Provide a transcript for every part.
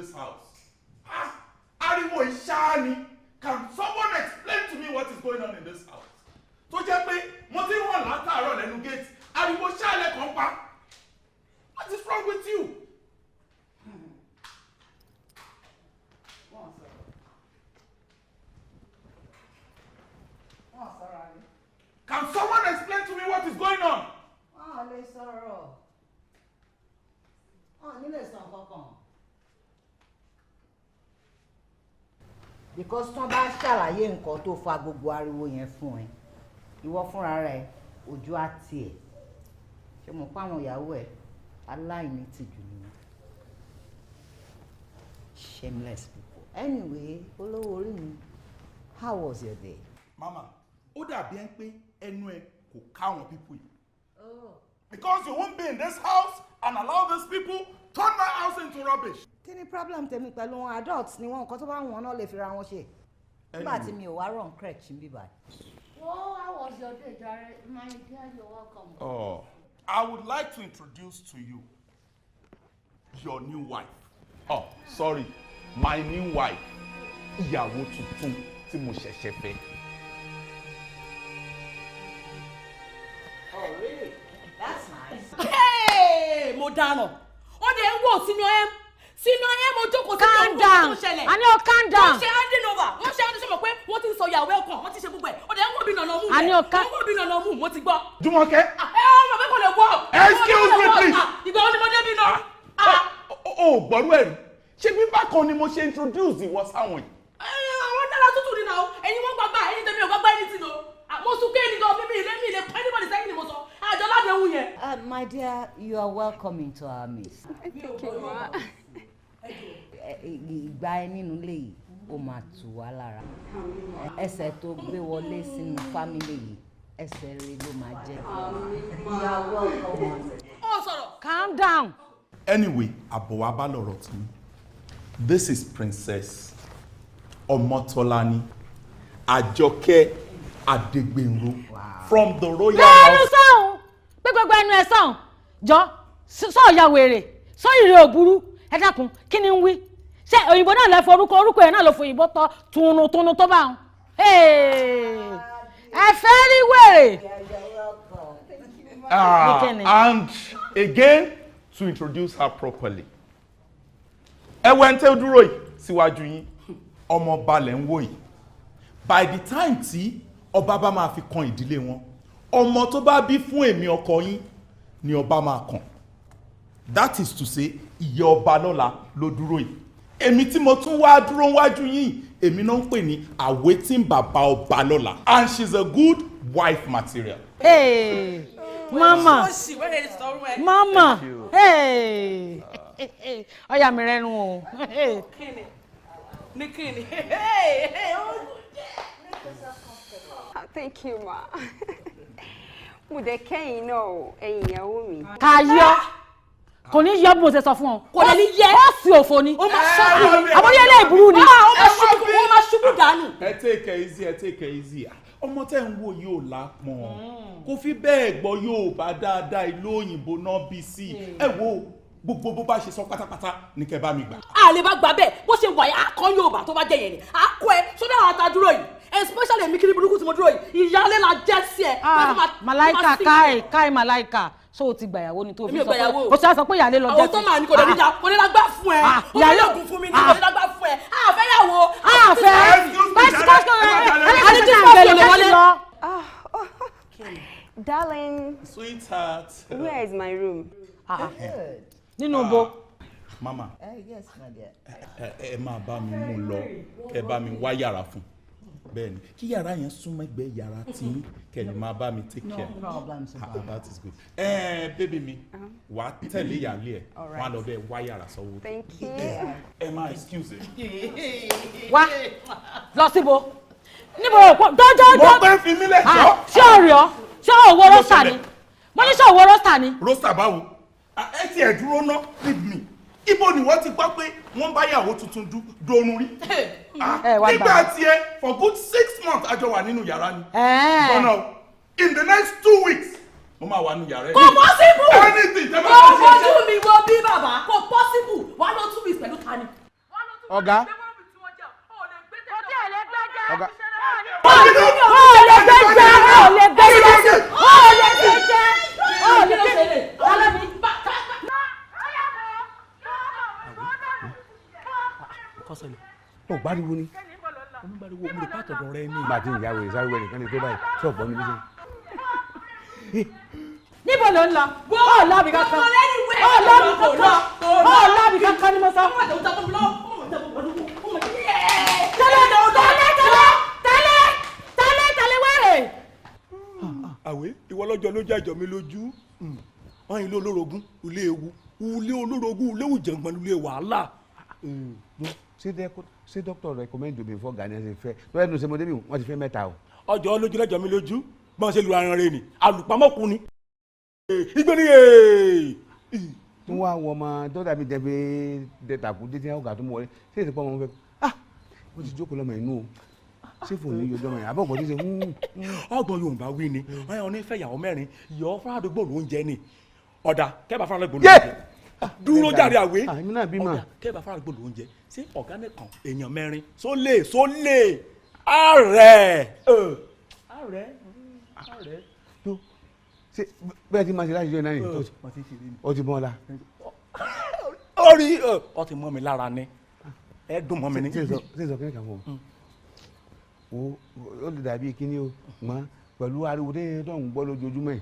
this house? Ariwo Ishani. Can someone explain to me what is going on in this house? Tó jẹ́ pé mo ti wọ́n látàárọ̀ lẹ́nu gate. Ariwo Ṣálẹ̀ kan pa. What is wrong with you? Can someone explain to me what is going on? Because tó bá ṣàlàyé nǹkan tó fa gbogbo ariwo yẹn fún ẹ, ìwọ fúnra rẹ ojú àti ẹ. Ṣé mo pa àwọn ìyàwó ẹ aláìní tìjú ni. Shameless people. Anyway, olówó orí mi, how was your day? Mama, ó dàbí ẹ́ pé ẹnu ẹ kò ká àwọn people yìí. Oh. Because you won't be in this house and allow these people turn my house into rubbish. Kí ni problem tèmi pẹ̀lú wọn adults ni wọn nǹkan tó bá wọn náà lè fi ra wọn ṣe. Nígbà tí mi ò wá run crèche níbí báyìí. Oh, how was your day, Jare? My dear, you're welcome. Oh, I would like to introduce to you your new wife. Oh, sorry, my new wife. Ìyàwó tuntun tí mo ṣẹ̀ṣẹ̀ fẹ́. Oh, really? That's nice. Hey, mo dáná. Ó dé ń wò sínú ẹ. Sínú ẹ mo jókòó sí calm down. I know, calm down. Wọ́n ṣe handing over. Wọ́n ṣe handing over pé wọ́n ti ń sọ ìyàwó ẹ̀kan. Wọ́n ti ṣe gbogbo ẹ̀. Ó dé ń wò bí nànà mú. I know, calm. Wọ́n wò bí nànà mú. Mo ti gbọ́. Jùmọ̀kẹ́. Ọmọ mi kò lè wọ̀. Excuse me, please. Ìgbà wo ni mo débi náà? O gbọ́rú ẹ̀rí. Ṣé bí bákan ni mo ṣe introduce ìwọ sáwọn yìí? Àwọn dára tútù ni náà. Ẹ̀yin wọ́n gbàgbà. Ẹ̀yin tẹ̀mí ò gbàgbà ẹni tí lò. Mo sún kéènì gan bíbí ilé mi ilé anybody sẹ́yìn ni mo sọ. Àjọ ládéhùn yẹn. My dear, you are welcome into our midst. Ìgbà ẹ nínú ilé yìí ó máa tù wá lára. Ẹsẹ̀ tó gbé wọlé sínú fámílì yìí ẹsẹ̀ rere ló máa jẹ́. You are welcome. Ó sọ̀rọ̀. Calm down. Anyway, àbọ̀ wa bá lọ̀rọ̀ tí mi. This is Princess Omotolani Adegoke Adegbenro from the royal house. Lẹ́nu sọ̀hún pé gbogbo ẹnu ẹ̀ sọ̀hún jọ sọ ìyá wèrè sọ ìrè òburú ẹ dákun kí ni ń wí ṣé òyìnbó náà lẹ forúkọ orúkọ ẹ náà ló fòyìnbó tọ tunu tó bá wọn. Ẹ fẹ́ rí wèrè. And again to introduce her properly. Ẹwẹ́ntẹ́ dúró yìí síwájú yín ọmọ balẹ̀ ń wò yìí. By the time tí ọba bá máa fi kan ìdílé wọn ọmọ tó bá bí fún èmi ọkọ yín ni ọba máa kàn. That is to say ìyẹ́ ọba lọ́la ló dúró yìí. Èmi tí mo tún wá dúró wájú yín èmi náà ń pè ní àwétín bàbá ọba lọ́la. And she's a good wife material. Hey, mama. Mama. Hey. Ọya mi rẹnu o. Thank you, ma. Mo de kẹ́yìn náà ẹ̀yin ìyàwó mi. Kayọ̀. Kò ní yọ bí mo ṣe sọ fún ọ. Kò lè ní yẹ. Ó sì òfò ni. Ó máa ṣọ́ọ̀bù ni. Àbóyá ilé ìburú ni. Ó máa ṣubú dànù. Ẹ take it easy. Ọmọ tẹ́ ń wò yóò lápọn. Kò fi bẹ́ẹ̀ gbọ́ Yorùbá dáadáa ìlú òyìnbó náà bí sí. Ẹ wo gbogbo bó bá ṣe sọ pátápátá ní kẹ́ bá mi gbà. A lè bá gbà bẹ́ẹ̀ bó ṣe wà yà á kọ́ Yorùbá tó bá jẹ́ yẹn ni. À á kọ́ ẹ sódà àwọn ata dúró yìí. Especially èmi kiri burúkú tí mo dúró yìí. Ìyáálé la jẹ́ sí ẹ. Màláìkà káì màláìkà. So o ti gbàyàwó ni tó fi sọ pé o ti sọ pé ìyáálé lọ jẹ́ sí. Àwọn tó máa ní kò lè níjà kò lè lágbá fún ẹ. Ìyáálé ògùn fún mi ní kò lè lágbá fún ẹ. Àfẹ́yàwó. Darling. Sweetheart. Where is my room? Nínú bo. Mama. Yes, my dear. Ẹ máa bá mi mú lọ kẹ́ bá mi wá yàrá fún. Bẹ́ẹ̀ni kí yàrá yẹn súnmọ́ ẹgbẹ́ yàrá tí kẹ́ lè máa bá mi take care. No problem, sir. That is good. Baby mi wà á tẹ̀lé ìyáálé ẹ̀ wọ́n á lọ bẹ́ẹ̀ wá yàrá sọ́wọ́. Thank you. Ẹ máa excuse me. Wá lọ síbo níbo òpó jọjọjọ. Mo pẹ́ fi mí lẹ̀ jọ́. Ṣé o rí ọ ṣé òwò rọ́ṣà ni mo ní ṣé òwò rọ́ṣà ni. Rọ́ṣà báwo ẹ ti ẹ̀ dúró ná leave me. Ibo ni wọ́n ti gbọ́ pé wọ́n bá yàwó tuntun dorun rí. Nígbà tí ẹ for good 6 months àjọ wà nínú yàrá ni. Gbọ́nà in the next 2 weeks mo máa wà nínú yàrá ẹ. Kò possible. Anything tẹ́ bá Kò fojú mi wo bí bàbá. Kò possible. Wà á lọ 2 weeks pẹ̀lú ta ni. ọ̀gá. ọ̀gá. ó gbáriwo ni. onígbàdìwò mi lè pàtàkì rẹ ní. bá a ti ń yàwó ìsáré wẹ̀ nìkan lè tó báyìí ṣọ́ọ̀bù ní bísí. níbo ló ń lọ. ó lábì kankan ó lábì kankan ni mo sọ. tẹ́lẹ̀ wẹ́rẹ̀. àwẹ̀ ìwọ lọ́jọ́ ló jẹ́jọ́ mi lójú wọ́n ilé olórogún ilé ewu ilé olórogún ilé ìjàngbọ̀n ilé wàhálà. ṣé dókítà recommend mi fún ọ̀gá ni ẹ ṣe fẹ́ lọ́wọ́ ẹnu ṣe mo débi wọ́n ti fẹ́ mẹ́ta o. ọjọ́ lójú lẹ́jọ́ mi lójú bọ́n ṣe lu ara rẹ ni alùpàmọ́kù ni ìgbé ni yéé. tí wọ́n á wọ ọmọ tó dàbí dẹ́gbẹ́ dẹ́tàkú dé tí wọ́n gà tó mú wọlé ṣé èsì pọ́ ọmọ fẹ́ ó ti jókòó lọ́mọ inú o ṣé fòun ní yọjọ́ mọ̀ yẹn àbọ̀kọ̀ tí ṣe ọgbọ̀n Yorùbá wí ni wọ́n onífẹ́ ìyàwó mẹ́rin ìyọ́ fúnradógbò ló ń jẹ ni ọ̀dà kẹ́bà fúnradógbò ló ń jẹ dúró jáde àwé ọ̀dà kẹ́bà fúnradógbò ló ń jẹ ṣé ọ̀gá nìkan èèyàn mẹ́rin sólè ààrẹ tó ṣe bẹ́ẹ̀ tí máa ṣe láti jọ náà ni ó ti mọ́ ọ́ la. orí ọ ti mọ́ mi lára ni ẹ dùn mọ́ mi ní. ṣé sọ kí ni kà fún o ó lè dàbí kíní o mọ pẹ̀lú ariwo tó ń gbọ́ lójoojúmọ́ ẹ̀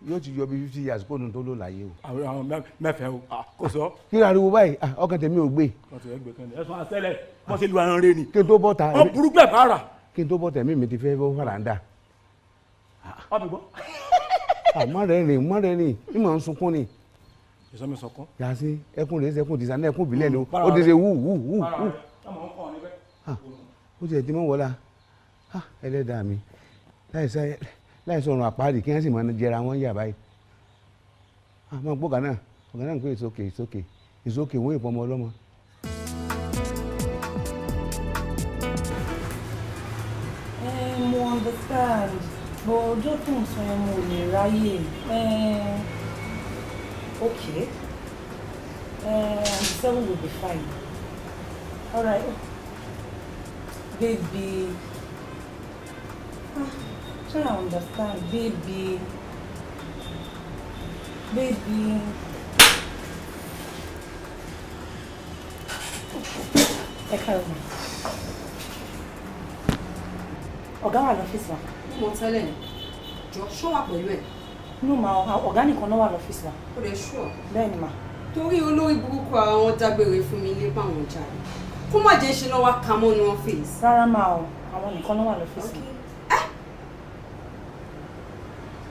yóò ti yọ bí 50 years kó nu tó lò láyé o. àwọn mẹ́fẹ̀ẹ́ o kò sọ. kí ariwo báyìí ọkàn tèmi ò gbé. ẹ̀sùn àṣẹlẹ̀ wọ́n ṣe lu ara rẹ ni. kí n tó bọ́ ta wọ́n burú gbẹ̀ fara. kí n tó bọ́ tẹ̀mí mi ti fẹ́ bọ́ fàràǹdà. ọ̀bì gbọ́. má rẹ̀ rìn ní mò ń sunkún ni. ìsọmi sọkún. yàtí ẹkún rẹ̀ ṣẹkún ti sànà ẹkún bílẹ̀ ni ó ti ṣe wú. ó ti ẹ̀ ti mọ́ wọ́lá ẹlẹ́dàá mi láì sọ̀rọ̀ àpáàdì kí wọ́n sì máa jẹra wọn yà báyìí. àmọ́ gbọ́ ọ̀gá náà ń pè it's okay wọ́n ìpọ́nmọ ọlọ́mọ. Mo understand but ọjọ́ tó ń sọ yẹn mo lè ráyè okay 7 will be fine alright baby try to understand baby ẹ káàárọ̀ ọ̀gá wà lọ́fíìsì wa. mo tẹ́lẹ̀ ní jọ ṣó wà pẹ̀lú ẹ̀. inú ma ọ̀gá nìkan náà wà lọ́fíìsì wa. ó lè ṣú ọ. bẹ́ẹ̀ ni mà. torí olórí burúkú ara wọn dágbére fún mi ní báwọn jáde kó má jẹ́ ṣe lọ́wọ́ ká mọ́ ní ọ́fíìsì. rárá mà o àwọn nìkan náà wà lọ́fíìsì.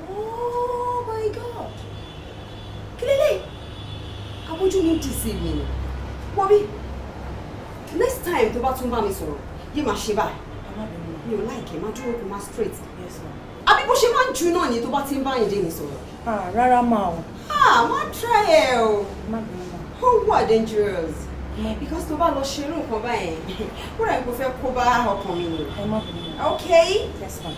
Oh my God kí lélẹ̀ abójú mi dì sí mi ni wọ́n bí next time tó bá tún bá mi sọ̀rọ̀ yé máa ṣe báyìí mi ò láìkẹ́ máa dúró kó máa straight. Yes ma. àbí bó ṣe máa ń ju náà ni tó bá ti ń bá ìdí mi sọ̀rọ̀. Rárá mà o. Má try ẹ o. Má bínú mà. Ó wà dangerous. Because tó bá lọ ṣe irú nǹkan báyẹn ó rà kó fẹ́ kó bá ọkàn mi ni. Ẹ má bínú mà. Okay? Yes ma.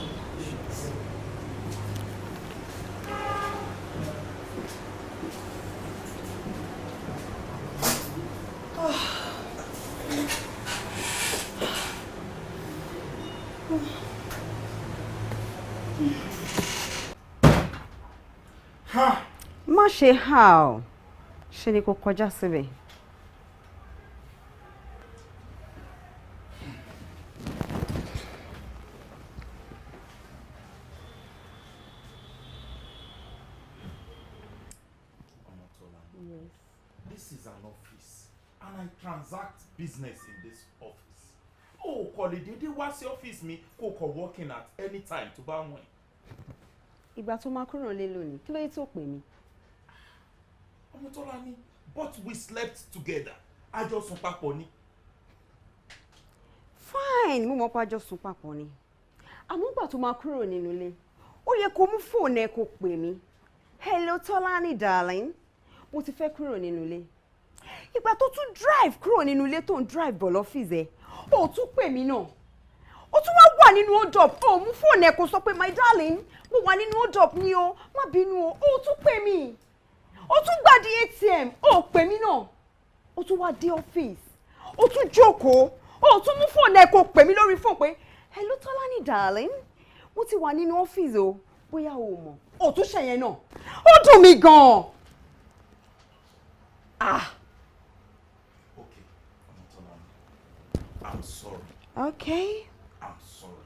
Má ṣe há ọ ṣe ni kò kọjá síbẹ̀. Yes. This is an office and I transact business in this office. Oh, kò lè dédé wá sí ọ́fíìsì mi kó kọ working at any time tó bá wọ̀n. Ìgbà tó máa kúrò lé lónìí kí ló yẹ tó pè mí. Ọmọtọ́lá ni but we slept together. A jọ sùn papọ̀ ni. Fine, mo mọ̀ pé a jọ sùn papọ̀ ni. Àmọ́ ìgbà tó máa kúrò nínú ilé ó yẹ kó mú fóònù ẹ kó pè mí. Hello Tọ́lání darling, mo ti fẹ́ kúrò nínú ilé. Ìgbà tó tún drive kúrò nínú ilé tó ń drive bọ̀ lọ́fíìsì ẹ̀ ó tún pè mí náà. Ó tún wá wà nínú hold up ó mú fóònù ẹ kó sọ pé my darling mo wà nínú hold up ni o má bínú o ó tún pè mí. Ó tún gbà di ATM ó pè mí náà. Ó tún wá dé ọ́fíìsì ó tún jókòó ó tún mú fóònù ẹ kó pè mí lórí fóònù pé hello Tọ́lání darling mo ti wà nínú ọ́fíìsì o bóyá o mọ̀ ó tún ṣẹ̀yẹn náà ó dùn mí gan-an. Okay, Tọ́lání, I'm sorry. Okay. I'm sorry.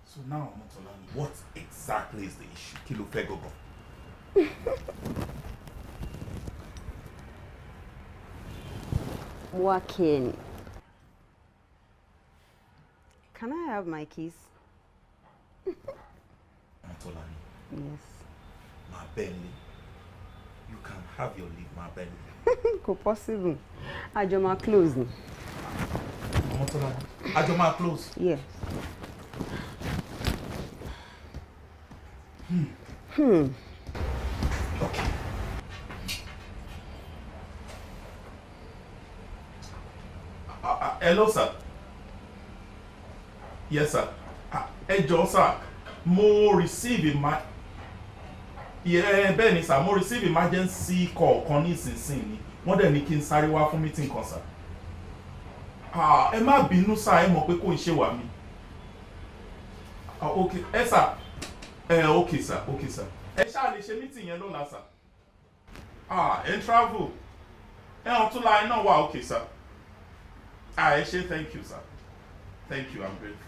So now, Tọ́lání, what exactly is the issue? Kí ló fẹ́ gangan? Wakin. Can I have my keys? Tọ́lání. Yes. My Bentley. You can have your leave, my Bentley. Kò possible. Àjọ máa close ni. Tọ́lání, àjọ máa close. Yes. Okay. Hello, sir. Yes, sir. Ẹ jọ̀ọ́, sir. Mo receive bẹ́ẹ̀ ni, sir. Mo receive emergency call kan ní ìsinsìnyí. Wọ́n dẹ̀ ní kí n sáré wá fún meeting kan, sir. Ẹ má bínú, sir. Ẹ mọ̀ pé kò ń ṣe wà mí. Okay. Sir. Okay, sir. Okay, sir. Ẹ ṣáà lè ṣe meeting yẹn lọ́la, sir. Ẹ travel. Ọ̀tún la iná wà, okay, sir. Ẹ ṣé, thank you, sir. Thank you, I'm grateful.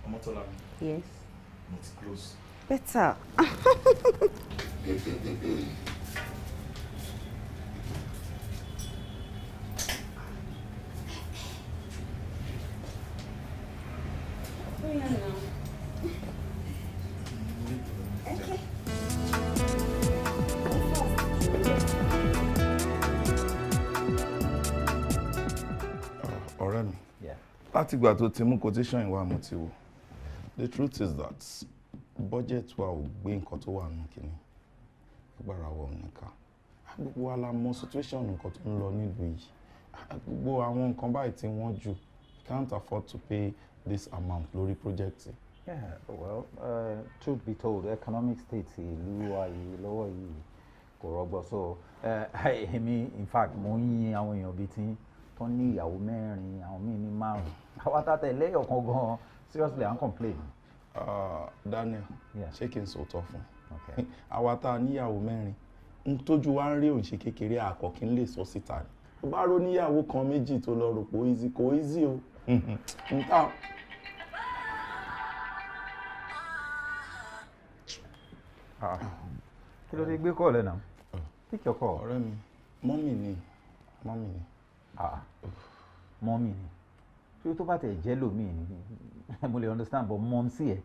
Tọ́lání. Yes. Mo ti close. Better. Ọ̀rẹ́ mi, látìgbà tó ti mú quotation ìwà mo ti wò. The truth is that budget wa ò gbé nǹkan tó wà nù kíní. Agbára wa ò ní ká. Gbogbo wa la mọ̀ situation nǹkan tó ń lọ nílùú yìí. Gbogbo àwọn nǹkan báyìí tí wọ́n jù. Can't afford to pay this amount lórí project. Yeah, well, truth be told, economic state ìlú wa yìí lọ́wọ́ yìí kò rọgbọ. So, èmi in fact mo ń yin àwọn èèyàn bíi tí tó ní ìyàwó mẹ́rin, àwọn míì ní 5. Àwa tá tẹ̀lé ọ̀kan gan-an, seriously, I'm complaining. Daniel, Yeah. ṣé kí n sòótọ́ fún? Okay. Àwa tá a níyàwó mẹ́rin, n tójú wa ń rí òun ṣe kékeré àkọ́kí ń lè sọ síta ni. Tó bá rò níyàwó kan méjì tó lọ rò pé easy kò easy o. Kí ló dé gbé call ẹ náà? Pick your call. Ọ̀rẹ́ mi, mọ́mì ni. Mọ́mì ni. Tí tó bá tẹ̀ jẹ́ lómìn ni, mo lè understand, but mom sí ẹ.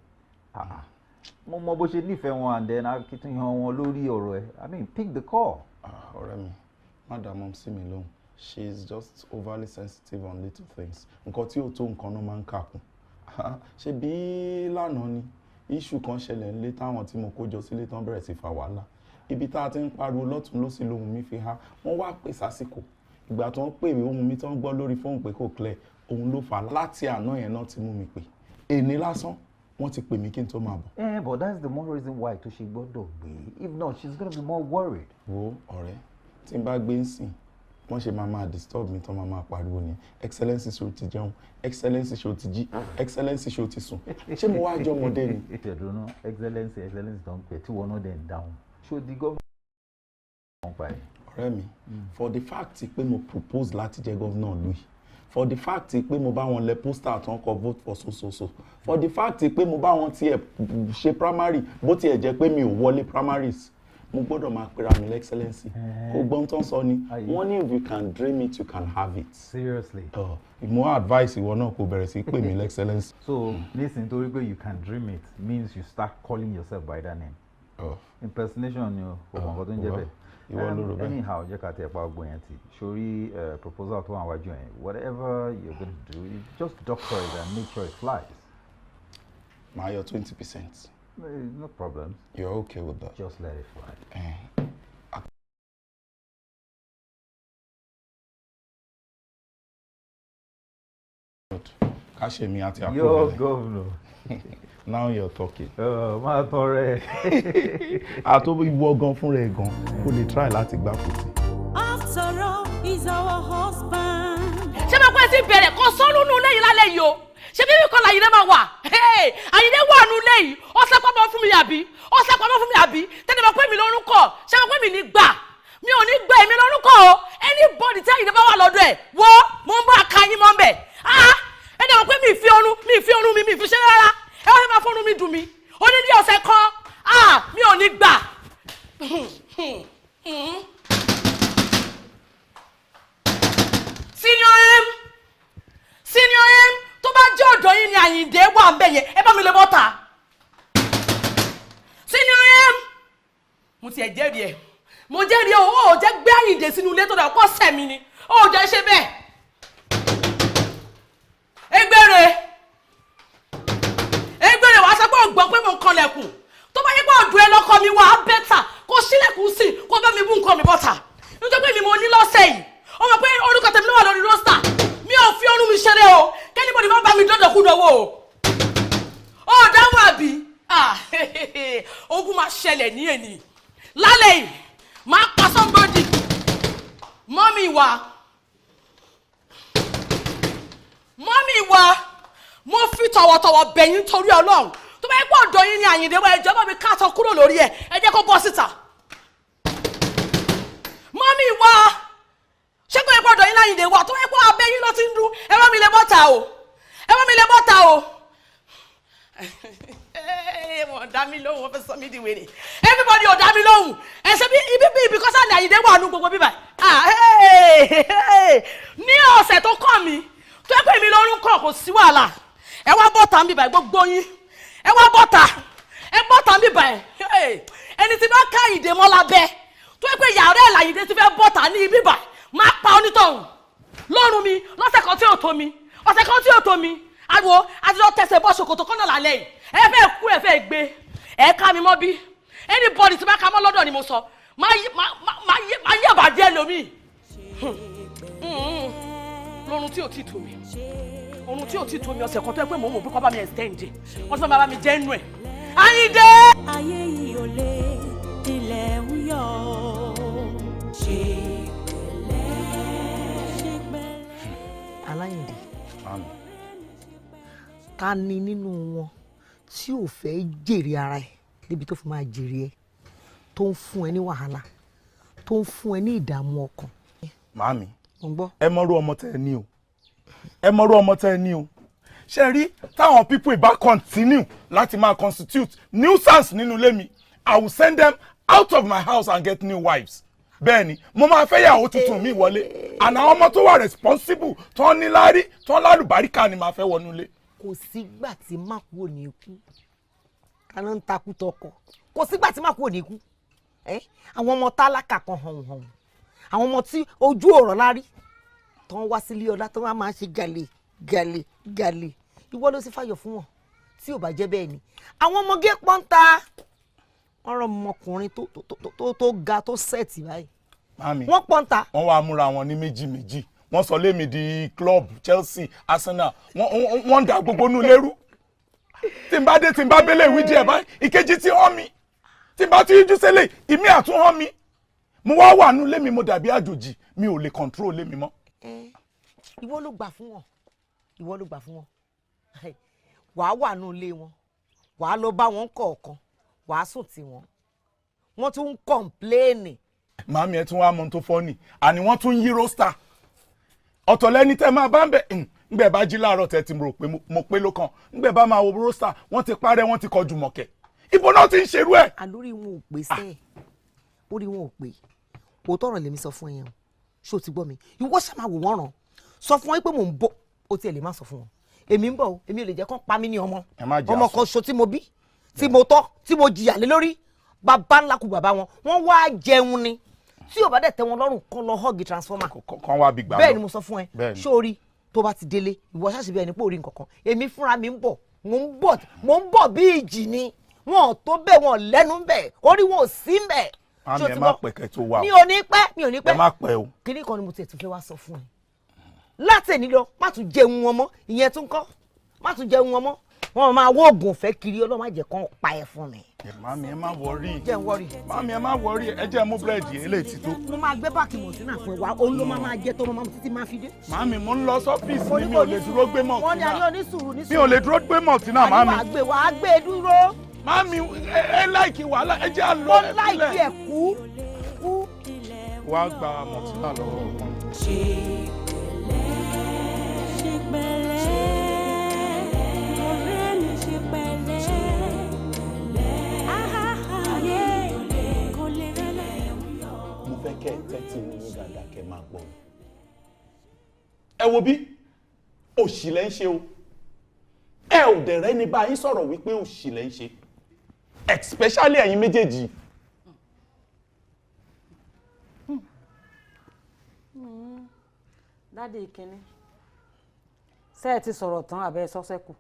Mo mọ bó ṣe nífẹ̀ẹ́ wọn and then akitiyan wọn lórí ọ̀rọ̀ ẹ. I mean, pick the call. Ọ̀rẹ́ mi, má dá mọ́ sí mi lóhùn. She is just overly sensitive on little things. Nǹkan tí ó tó nǹkan náà máa ń kàkún. Ṣé bí lánàá ni issue kan ṣẹlẹ̀ nílé táwọn tí mo kó jọ sílé tán bẹ̀rẹ̀ sí fa wàhálà. Ibi tá a ti ń pariwo lọ́tún lósì lóhùn mi fi há. Wọ́n wá pè sásìkò. Ìgbà tó ń pè mí ohun mi tó ń gbọ́ lórí fóònù pé kò clear. Òun ló fà á láti àná yẹn náà ti mú mi pè. Èní lásán wọ́n ti pè mí kí n tó máa bọ̀. But that's the more reason why tó ṣe gbọ́dọ̀ gbé. If not, she's gonna be more worried. Wo ọ̀rẹ́, tí n bá gbé ń sìn, wọ́n ṣe máa disturb mi tán máa pariwo ni. Excellency ṣe o ti jẹun, Excellency ṣe o ti jí, Excellency ṣe o ti sùn. Ṣé mo wá jọ ọmọdé ni? Ìṣèdúró Excellency tó ń pè tí wọn náà dẹ̀ ń dáhùn. Ṣé o di gómìnà? Ọ̀rẹ́ mi, for the fact pé mo propose láti jẹ́ gómìnà ìlú yìí, for the fact pé mo bá wọn lẹ pósítà tó ń kọ vote for so, for the fact pé mo bá wọn tiẹ̀ ṣe primary bó tiẹ̀ jẹ́ pé mi ò wọlé primaries, mo gbọ́dọ̀ máa pera mi lẹ́xcellency. Kò gbọ́n tán sọ ni, wọ́n ní if you can dream it, you can have it. Seriously. Mo advice ìwọ náà kò bẹ̀rẹ̀ sí pè mí lẹ́xcellency. So, listen, torí pé you can dream it means you start calling yourself by that name. Impersonation ni o, kò mọ̀ nǹkan tó ń jẹ́ bẹ́ẹ̀. Anyhow, jẹ́ ká tẹ̀ pa ọgbọ́n yẹn ti. Sórí proposal tó wà wájú yẹn, whatever you're going to do, you just doctor it and make sure it flies. Máa yọ 20%. No problem. You're okay with that? Just let it fly. Kashemi àti approve. Your governor. Now you're talking. Máa tán rẹ̀. Àtọ́ ìwọ gan fúnra ẹ̀ gan, o lè try láti gbá kùtì. After all, is our husband. Ṣé máa pẹ́ sí bẹ̀rẹ̀ kan sọ́nù nù lẹ́yìn lálẹ́ yìí o? Ṣé bí kọ́ l'Àyìndé máa wà? Àyìndé wà nù lẹ́yìn, ó sápamọ́ fún mi àbí? Ó sápamọ́ fún mi àbí? Tẹ́lẹ̀ máa pẹ́ mi lórúkọ, ṣé máa pẹ́ mi ní gbà? Mi ò ní gbà èmi lórúkọ o. Anybody tí Àyìndé bá wà lọ́dọ̀ ẹ̀, wo mo ń bá a ka yín mọ́ bẹ̀. Ẹni àwọn pé mi fi ọrùn mi fi ṣe rárá. Ẹ wá fẹ́ máa fọ́nrún mi dùn mí. Ó ní ní ọ̀sẹ̀ kan, mi ò ní gbà. Senior M tó bá jẹ́ ọ̀dọ̀ yín ni Àyìndé wà ń bẹ̀ yẹn ẹ bá mi lè bọ́ta. Senior M mo ti ẹ̀ jẹ́rìí ẹ̀ mo jẹ́rìí ó jẹ́ gbé Àyìndé sínú ilé tó dà pọ̀ sẹ̀mí ni ó jẹ́ ṣe bẹ́ẹ̀. Egbére wàá sọ pé ò gbọ́ pé mo ń kanlẹ̀kùn tó bá yẹ pé ọ̀dọ̀ ẹ lọ́kọ mi wà á bẹ́tà kó sílẹ̀kùn sí kó bá mi bú nǹkan mi bọ́ta nítorí pé mi mo ní lọ́sẹ̀ yìí ó mọ̀ pé orúkọ tèmi ló wà lórí rọ́stà mi ò fi orun mi ṣeré o kẹ́nìbọ̀dì má bá mi dọ́dọ̀ kú dọ́wọ́ o dáhùn àbí ogun máa ṣẹlẹ̀ ní èní lálẹ́ yìí máa pa somebody mọ́mí wa mo fi tọ̀wọ̀tọ̀wọ̀ bẹ̀yìn torí Ọlọ́run tó bá yẹ pé ọ̀dọ̀ yín ni Àyìndé wọ ẹjọ́ bá mi káàtọ̀ kúrò lórí ẹ̀ ẹ jẹ́ kó bọ́ síta mọ́mí wa ṣé kò yẹ pé ọ̀dọ̀ yín ni Àyìndé wà tó yẹ pé abẹ́ yín ló ti ń dún ẹ bá mi lè bọ́ta o wọ́n dá mi lóhùn wọ́n fẹ́ sọ mí di wèrè everybody ò dá mi lóhùn ẹ̀sẹ̀ bí ibi kọ́sà ni Àyìndé wà nù gbogbo bíbà ní ọ̀sẹ̀ tó kàn mí tó yẹ pé mi lọ́rùn kàn kò sí wàhálà ẹ wá bọ́ta mi báyìí gbogbo yín ẹ wá bọ́ta mi báyìí ẹni tí bá ká Àyìndé mọ́ lábẹ́ tó yẹ pé yàrá ẹ̀ l'Àyìndé ti fẹ́ bọ́ta ní ibi báyìí máa pa onítọ̀hún lọ́rùn mi lọ́sẹ̀ kan tí ò tó mi àgbo àti lọ tẹsẹ̀ bọ́ ṣòkòtò kọ́nà lálẹ́ yìí ẹ fẹ́ kú ẹ fẹ́ gbé ẹ ká mi mọ́ bí anybody tí bá ká mọ́ lọ́dọ̀ ni mo sọ máa yí àbàjẹ́ lómi lọ́rùn tí ò tí tó mi ọ̀sẹ̀ kan tó yẹ pé mò ń mọ̀ bí kò bá mi extend wọ́n ti bá mi jẹ́ nù ẹ̀ Àyìndé. ayé yìí ò lè tilẹ̀ ń yọ ṣe pẹ̀lẹ́. Aláyìndé ta ni nínú wọn tí ò fẹ́ jèrè ara ẹ̀ débi tó fi máa jèrè ẹ tó ń fún ẹ ní wàhálà tó ń fún ẹ ní ìdààmú ọkàn. Màámi ẹ mọ̀rú ọmọ tẹ́ ẹ ní o ṣe rí táwọn people ìbá continue láti máa constitute nuisance nínú ilé mi I will send them out of my house and get new wives. Bẹ́ẹ̀ni mo máa fẹ́ yàwó tuntun mi wọlé and àwọn ọmọ tó wà responsible tó ní lárí tó lálùbáríkà ni màá fẹ́ wọnú ilé. Kò sígbà tí mákù ò ní kú kaná ń takú tọkọ kò sígbà tí mákù ò ní kú àwọn ọmọ tálákà kan hàn àwọn ọmọ tí ojú ọ̀rọ̀ lárí tó ń wá sílé ọlá tó máa ṣe gàlè ìwọ ló sì fàyọ̀ fún wọn tí ò bá jẹ́ bẹ́ẹ̀ ni àwọn ọmọge pọ́ńtà wọ́n rọ ọmọkùnrin tó ga tó sẹ́ẹ̀tì báyìí wọ́n pọ́ńtà. wọ́n wá múra wọn ní méjì wọ́n sọ lémi di club Chelsea Arsenal wọ́n dà gbogbo nù lérú tí n bá dé tí n bá bẹ́lẹ̀ ìwé díẹ̀ báyìí ìkejì ti hàn mí tí n bá tún yíjú sílẹ̀ ìmí àtún hàn mí mo wá wà nù lémi mo dàbí àjòjì mi ò lè control lémi mọ́. ìwọ ló gbà fún wọn wàá wà nù ilé wọn wàá lọ bá wọn kọ̀ọ̀kan wàá sùn tì wọ́n tún ń kọ̀ǹpléènì. Màámi ẹ tún wá mọ tó fọ́nì àní wọ́n tún ń yí róstà ọ̀tọ̀ lẹ́ni tẹ́ máa bá ń bẹ̀ ńgbẹ̀ bá jí láàárọ̀ tẹ́ ti rò pé mo pé ló kàn ńgbẹ̀ bá máa wo róstà wọ́n ti parẹ́ wọ́n ti kọjú mọ̀kẹ́ ibo náà ti ń ṣerú ẹ̀. àlórí wọn ò pè sẹ́ẹ̀ orí wọn ò pè òótọ́ ọ̀rọ̀ lèmi sọ fún ẹ yẹn o ṣé o ti gbọ́ mi ìwọ ṣáà máa wò wọ́n ràn sọ fún wọn pé mò ń bọ̀ o tiẹ̀ lè má sọ fún wọn èmi ń bọ̀ o èmi ò lè jẹ́ kán pa mí ní ọmọ kan ṣo tí mo bí tí mo tọ́ tí mo jìyà lé lórí bàbá ńlá kù bàbá wọn wọ́n wá jẹun ni tí ò bá dẹ̀ tẹ́ wọn lọ́rùn kan lọ họ́ọ̀gì transformer kan wá bí gbà lọ bẹ́ẹ̀ ni mo sọ fún ẹ sórí tó bá ti délé ìwọ ṣáàṣì bẹ́ẹ̀ ni pé orí nǹkan kan èmi fúnra mi ń bọ̀ mo ń bọ̀ bí ìjì ni wọn ò tó bẹ́ẹ̀ wọn lẹ́nu bẹ́ẹ̀ orí wọn ò sí bẹ́ẹ̀. àmì ẹ má pẹ̀kẹ́ tó wà o mi ò ní pẹ́ ẹ má pẹ́ o. kíní kan ni mo tiẹ̀ tún fẹ́ wá sọ fún ẹ láti èní lọ má tún jẹun wọn mọ́ ìyẹn tún kọ́ má tún jẹun wọn mọ́ wọ́n máa wọ́ oògùn ọ̀fẹ́ kiri ọlọ́mọ àjẹ́ kan pa ẹ̀ fún mi. Màmí ẹ má wọrí. Jẹ́ n wọrí. Màmí ẹ má wọrí, ẹ jẹ́ mú búrẹ́dì eléyìí ti tó. Mo máa gbé báàkì mọ̀tínà fún ẹ wá, òun ló máa jẹ́ tó máa títí máa fi dé. Màmí mo ń lọ sọ́fíìsì mi, mi ò lè dúró gbé mọ̀tínà. Wọ́n ní ayé onísùúrù ní sùúrù. Mi ò lè dúró gbé mọ̀tínà, màmí. Wàá gbé dúró. Màmí ẹ láìkì wàhálà, ẹ jẹ́ àlọ́ Mo láìkì ẹ̀ kú. Wàá gba mọ̀tínà lọ́wọ́ ọkàn. Ṣe pẹ̀lẹ́, ọ̀rẹ́ mi ṣe pẹ̀lẹ́. Mo fẹ́ kẹ́ ẹ tẹ́tí ní dáadáa kẹ́ máa gbọ́. Ẹ wo bí òṣì lẹ́ ń ṣe o. Ẹ ò dẹ̀rẹ́ ní bá yín sọ̀rọ̀ wípé òṣì lẹ́ ń ṣe. Especially ẹ̀yin méjèèjì. Dádì ìkíní ṣé ẹ ti sọ̀rọ̀ tán àbẹ́ sọ́sẹ́kù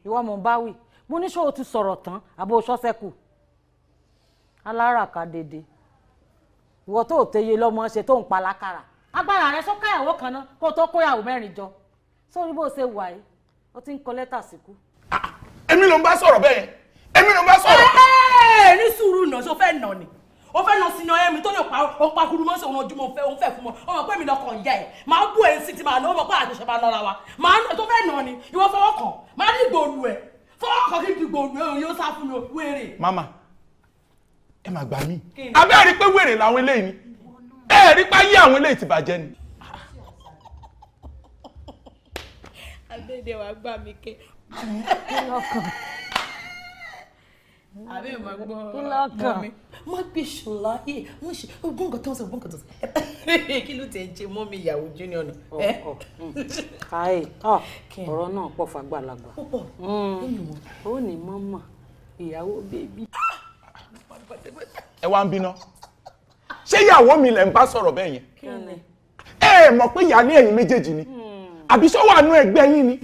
ìwọ mò ń bá wí mo ní ṣé o ti sọ̀rọ̀ tán àbẹ́ sọ́sẹ́kù aláràká dédé ìwọ tó tẹyẹ lọ́mọ ṣe tó ń pa lákàrà agbára rẹ sọ́kàyàwó kan náà kó tó kóyàwó mẹ́rin jọ sórí bó ṣe wà yìí ó ti ń kọ lẹ́tà síkú. Èmi ló ń bá sọ̀rọ̀ bẹ́ẹ̀, èmi ló ń bá sọ̀rọ̀. Ní sùúrù náà ṣó fẹ́ nà ni o fẹ́ lọ sínú ẹ̀mí tó lè pa kúrú mọ́ sí òun ojúmọ́ òun fẹ́ fún mọ́ ọmọ pé mi lọkàn ìyá ẹ̀ máa bú ẹ̀ sí ti máa ná ọmọ pé àjọṣe máa nọra wa máa nà tó fẹ́ nà ni ìwọ fọwọ́ kàn máa ní ìgbòòlù ẹ̀ fọwọ́ kàn kí n di ìgbòòlù ẹ̀ òun yóò sá fún mi wéré. Mama ẹ máa gbà mí àbẹ́ ẹ̀ rí pé wèrè làwọn eléyìí ni ẹ̀ rí pé ayé àwọn eléyìí ti bàjẹ́ ni. Adédè wàá gbà mí ké. Àbí ìmọ̀ gbọ́ lọ́kàn mi. Má gbé ṣọlá yìí, wọ́n ṣe ogún nǹkan tó ń sọ, ogún nǹkan tó ń sọ. Kí ló ti ń ṣe mọ́ mi ìyàwó junior náà? káyè ọ̀rọ̀ náà pọ̀ fàgbàlagbà ó ní mọ́mọ́ ìyàwó bèbí. Ẹ wá ń bínú ṣé ìyàwó mi lẹ̀ ń bá sọ̀rọ̀ bẹ́ẹ̀ yẹn ẹ mọ̀ pé ìyá ní ẹ̀yin méjèèjì ni àbí ṣó wà nú ẹgbẹ́ yín ni.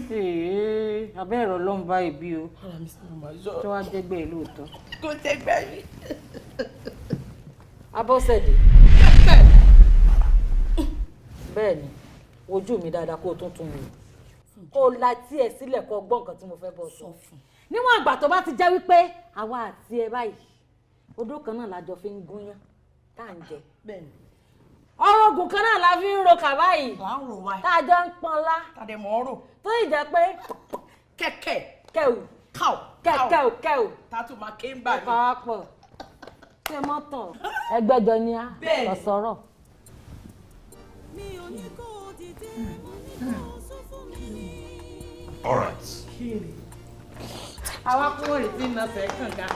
abẹ́ ẹ̀rọ ló ń bá ibi o tó wá jẹ́gbẹ́ ìlú òótọ́. Kò tẹ́gbẹ́ mi. Abọ́sẹ̀dé bẹ́ẹ̀ ni ojú mi dáadáa kó o tún tún mi kó o la tí ẹ sílẹ̀ kó o gbọ́ nǹkan tí mo fẹ́ bọ́ sọ fún níwọ̀n àgbà tó bá ti jẹ́ wípé àwa àti ẹ báyìí odó kan náà lájọ fi ń gúnyán tá à ń jẹ ọ̀rọ̀ ògùn kan náà la fi ń ro kà báyìí tá a jọ ń pọnlá tó ì jẹ́ pé kẹ̀kẹ́ kẹ̀wù kẹ̀kẹ́ù tátù máa ké ń bà mí. pàápọ̀ ṣé mọ́tò ẹgbẹ́jọ ni a lọ sọ̀rọ̀. All right. Àwa kúrò rí tí iná fẹ́ kànga.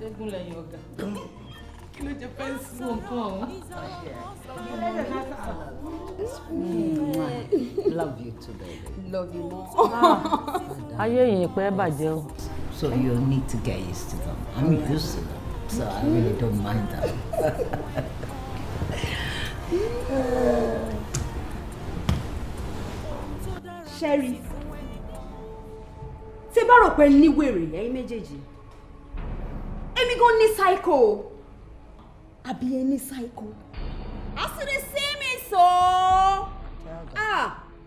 Eégún lẹ́yìn ọ̀gá. Kí ló jẹ fẹ́ǹsì? Nǹkan ọ̀hún. Love you too, baby. Love you more. Ayé yìí pẹ́ bàjẹ́ o. So you need to get used to them. I'm used to them, so I really don't mind them. Sherry, tí bá rò pé ní wèrè ẹ̀yin méjèèjì, èmi gan ní psycho. Àbí ẹ ní psycho. As you dey see me so.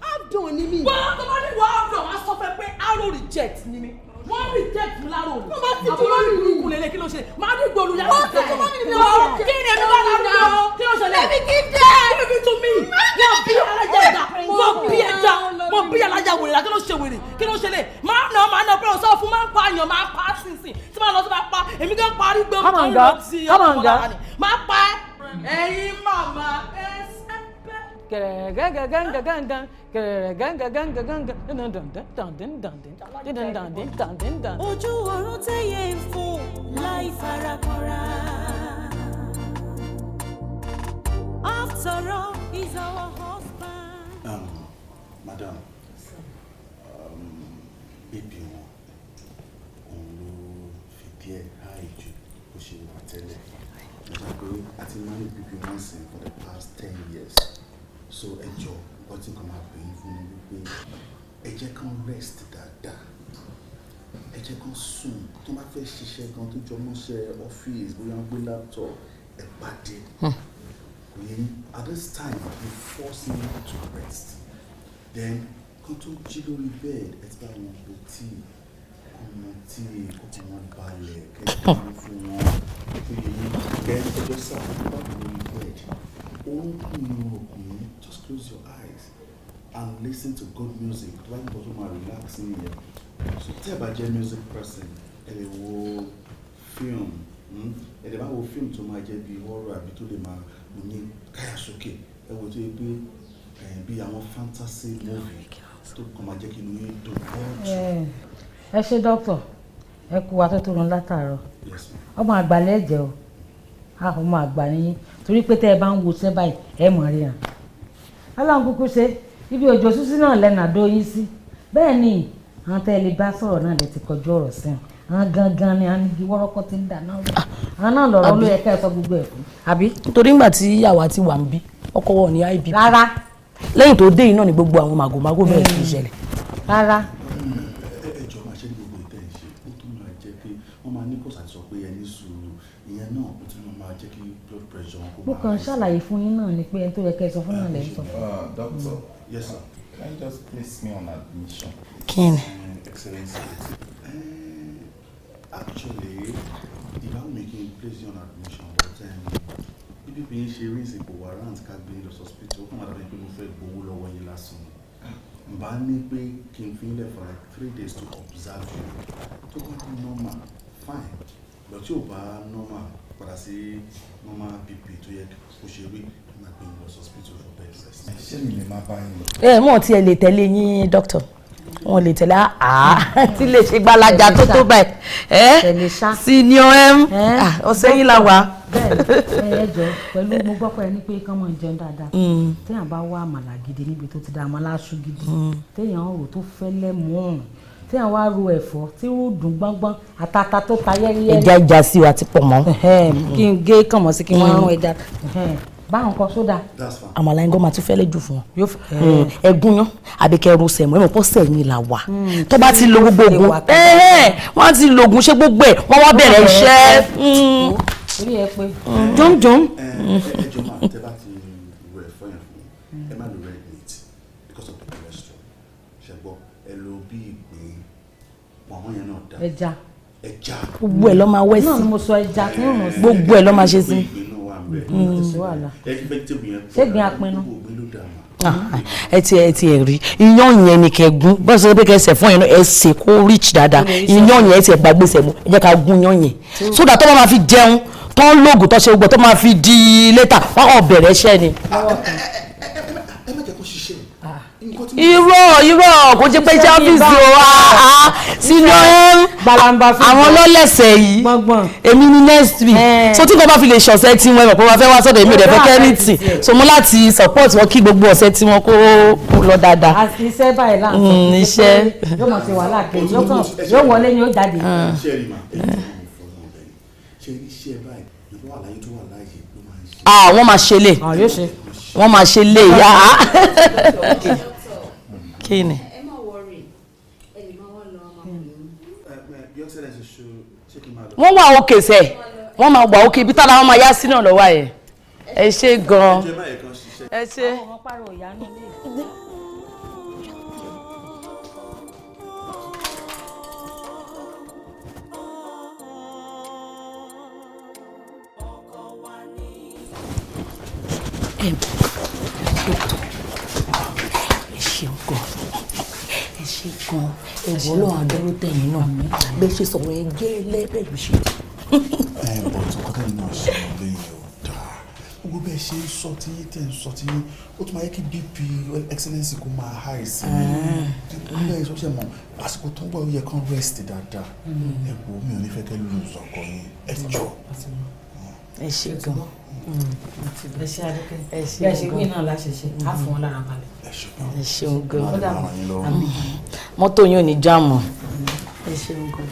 I've done ni mi. Wọ́n tó bá ní wọ́n á dùn wọ́n á sọ fẹ́ pé arrow reject ni mi. Wọ́n reject mi lárò ni. Wọ́n bá ti dúró nínú ìlú lélẹ̀ kí ló ṣe? Máa ní gbòòlù yàrá Wọ́n ti dúró nínú ìlú. Kí ni èmi bá lárò lọ? Kí ló ṣẹlẹ̀? Baby give them. Give it to me. Wọ́n bí alájà ẹ̀dá. Wọ́n bí ẹja. Wọ́n bí alájà wèrè. Kí ló ṣe wèrè? Kí ló ṣẹlẹ̀? Máa nà pé o sọ fún máa ń pa àyàn máa pa á sínsìn. Tí máa lọ sí máa pa èmi kan parí gbé Come on, girl. Come on, girl. Máa pa ẹ́. Ẹ̀yin màmá ẹ ojú ọ̀run tẹ́yẹ ń fò láì farakanra. After all, he's our husband. Madam, bébí wọn òun ló fi díẹ̀ háì ju bó ṣe wà tẹ́lẹ̀. Mo sọ pé a ti máa ń bíbí wọn sìn for the past 10 years. So ẹ jọ̀ọ́ nǹkan tí nǹkan máa pè é fún mi wípé ẹ jẹ́ kán rest dáadáa. Ẹ jẹ́ kán sùn tó bá fẹ́ ṣiṣẹ́ gan tó jọ mọ́ṣẹ́ ọ́fíìsì bóyá ń gbé laptop ẹ pàdé. At this time, you force me to rest. then kó tó jí lórí bed ẹ ti bá wọn po tíì ọmọ tíì kókò wọn balẹ̀ kẹ́kẹ́ fún wọn pé kẹ́ ẹjọ́ sáà bá wọn lórí bed open your open just close your eyes and listen to good music tó bá ń bọ̀ tó máa relax ní yẹn so tí ẹ bá jẹ́ music person ẹ lè wo film ẹ lè bá wo film tó máa jẹ́ bí horror àbí tó lè máa ní káyà sókè ẹ wo tó yẹ pé bí àwọn fantasy movie tó kàn máa jẹ́ kí inú yín dùn bọ́ọ̀jù. ẹ ṣe dókítà ẹ kú wa tó tó run látàárọ̀ ọmọ àgbà lẹ́jẹ̀ o ọmọ àgbà nìyí torí pé tẹ́ ẹ bá ń wo ṣẹ́ báyìí ẹ mọ̀ rí hàn ọlọ́run kúkú ṣe ibi òjò sísí náà lẹ́nà àdó yín sí bẹ́ẹ̀ ni àwọn tẹ́ ẹ lè bá sọ̀rọ̀ náà lè ti kọjú ọ̀rọ̀ sí wọn àwọn gangan ni àwọn igi wọ́rọ́kọ́ ti ń dà náà rú àwọn náà lọ̀rọ̀ ló yẹ ká ẹ sọ gbogbo ẹ̀ fún. àbí nítorí ńgbà tí ìyàwó ti wà ń bí ọkọ wọn ní IBP rárá lẹ́yìn tó dé yìí náà ni gbogbo àwọn màgòmágó bẹ̀rẹ̀ sí í ṣẹlẹ̀. rárá. ẹjọ́ máa ṣe ní gbogbo ìtẹ́ ìṣe ó tún máa jẹ́ pé wọ́n máa ní kò sàtìsọ pé ẹ ní sùúrù ìyẹn náà ó tún máa jẹ́ kí blood pressure wọn kó máa. mo kàn ṣàlàyé fún yín náà ni pé ẹni tó yẹ ká ẹ sọ fún náà lẹ́ ń sọ. Doctor. Yes, sir. Can you just place me on admission? Kí ni? Excellency. Actually, if I'm making place you on admission, but if you ṣe reason for warrant ká gbé lọ hospital, ó kàn máa dàbí pé mo fẹ́ gbowó lọ́wọ́ yín lásán. Bá ní pé kí n fi ilẹ̀ for like 3 days to observe you. Tó bá kú normal, fine. But tí ò bá normal, padà sí normal BP tó yẹ kó ṣe rí, máa gbé lọ hospital for bed rest. Ṣé mi lè máa bá yín lọ? Wọ́n ti ẹ̀ lè tẹ̀lé yín dókítà wọ́n lè tẹ̀lé tí lè ṣe gbalaja tó báyìí senior ọ̀sẹ̀ yìí la wà. bẹ́ẹ̀ ẹ jọ pẹ̀lú mo gbọ́ pé ẹni pé kán mọ̀ jẹun dáadáa téèyàn bá wá àmàlà gidi níbi tó ti dá àmàlà aṣọ gidi téèyàn rò tó fẹ́lẹ́ mọ́ téèyàn wá ro ẹ̀fọ́ tí ó dùn gbọ́ngbọ́n àtàtà tó ta yẹ́rìyẹ́rì. ẹja ìjà sí wa ti pọ̀ mọ́. kí n gé kàn mọ́ sí kí wọ́n rún ẹja báwọn kan sódà. àmàlà ẹ̀ngọ́ máa tún fẹ́lẹ́ jù fún wọn. ẹ̀gún yán àbí kẹrù sẹ̀mọ́ ẹ̀mọ́ pọ̀ sẹ̀yìn là wà. tó bá ti lo gbogbo oògùn wọ́n ti lo oògùn ṣé gbogbo ẹ̀ wọ́n wá bẹ̀rẹ̀ iṣẹ́. orí ẹ pé jọ́njọ́n. ẹjọ́ máa tẹ́ bá ti ro ẹ̀fọ́ yẹn fún ẹ má lo red meat because of the cholesterol ṣẹ̀gbọ́ ẹ lo bí ìgbín pọ̀nmọ́ yẹn náà dá. ẹja. gbogbo ẹ̀ ló máa wẹ̀ sí. náà ni mo sọ ẹja tí wọ́n rán sí. gbogbo ẹ̀ ló máa ṣe sí. ṣégbin apinnu. ẹ ti ẹ rí iyán yẹn ni kẹgún bọ́n sọ pé kẹsẹ̀ fún yẹn náà ẹ ṣe kó rich dáadáa iyán yẹn ẹ ti ẹ gbàgbé sẹ̀ mú ẹ jẹ́ ká gún iyán yẹn sódà tó bá máa fi jẹun tó ń lóògùn tó ṣe gbogbo tó máa fi di létà wọ́n kàn bẹ̀rẹ̀ iṣẹ́ ni. ẹ má jẹ́ kó ṣiṣẹ́ irọ́ kò jẹ́ pé iṣẹ́ ọ́fíìsì o sínú àwọn lọ́lẹ̀sẹ̀ yìí èmi ní next week so tí nǹkan bá fi lè ṣọ̀sẹ̀ tí wọ́n mọ̀ pé wọ́n fẹ́ wá sọ́dọ̀ èmi ò dẹ̀ fẹ́ kẹ́rìtì so mo láti support wọn kí gbogbo ọ̀sẹ̀ tí wọ́n kó lọ dáadáa. àti iṣẹ́ báyìí láǹfààní iṣẹ́ yóò mọ̀ sí wàhálà kejì yóò wọlé ni ó jáde. wọ́n máa ṣe lè wọ́n máa ṣe lè yá kí ni. wọ́n wà òkè sẹ́ wọ́n máa wà òkè ibi tára wọn máa yá sí náà lọ́wọ́ ẹ̀ ẹ ṣe gan-an ẹ ṣe. ẹ ṣe gan ẹ̀wọ̀n náà àdúró tẹ̀yìn náà bẹ́ẹ̀ ṣe sọ̀rọ̀ ẹ gẹ́lẹ́ bẹ́ẹ̀ ló ṣe. bọ̀tù kọ́tà náà sọ̀rọ̀ lẹ́yìn ọ̀dà gbogbo bẹ́ẹ̀ ṣe ń sọ tí yín tẹ̀ ń sọ tí yín ó tún máa yẹ kí BP excellency kó máa high sí i nígbà yìí sọ́sẹ̀ mọ̀ àsìkò tó ń bọ̀ ó yẹ kán rest dáadáa ẹ wo mi ò ní fẹ́ kẹ́ lose ọkọ yín ẹ jọ. ẹ ṣe gan ẹ ṣe adókè ẹ ṣe wí náà láṣẹṣe á fún wọn lára balẹ̀. ẹ ṣeun gan mọ́tò yóò ní jáàmù ẹ ṣeun gan.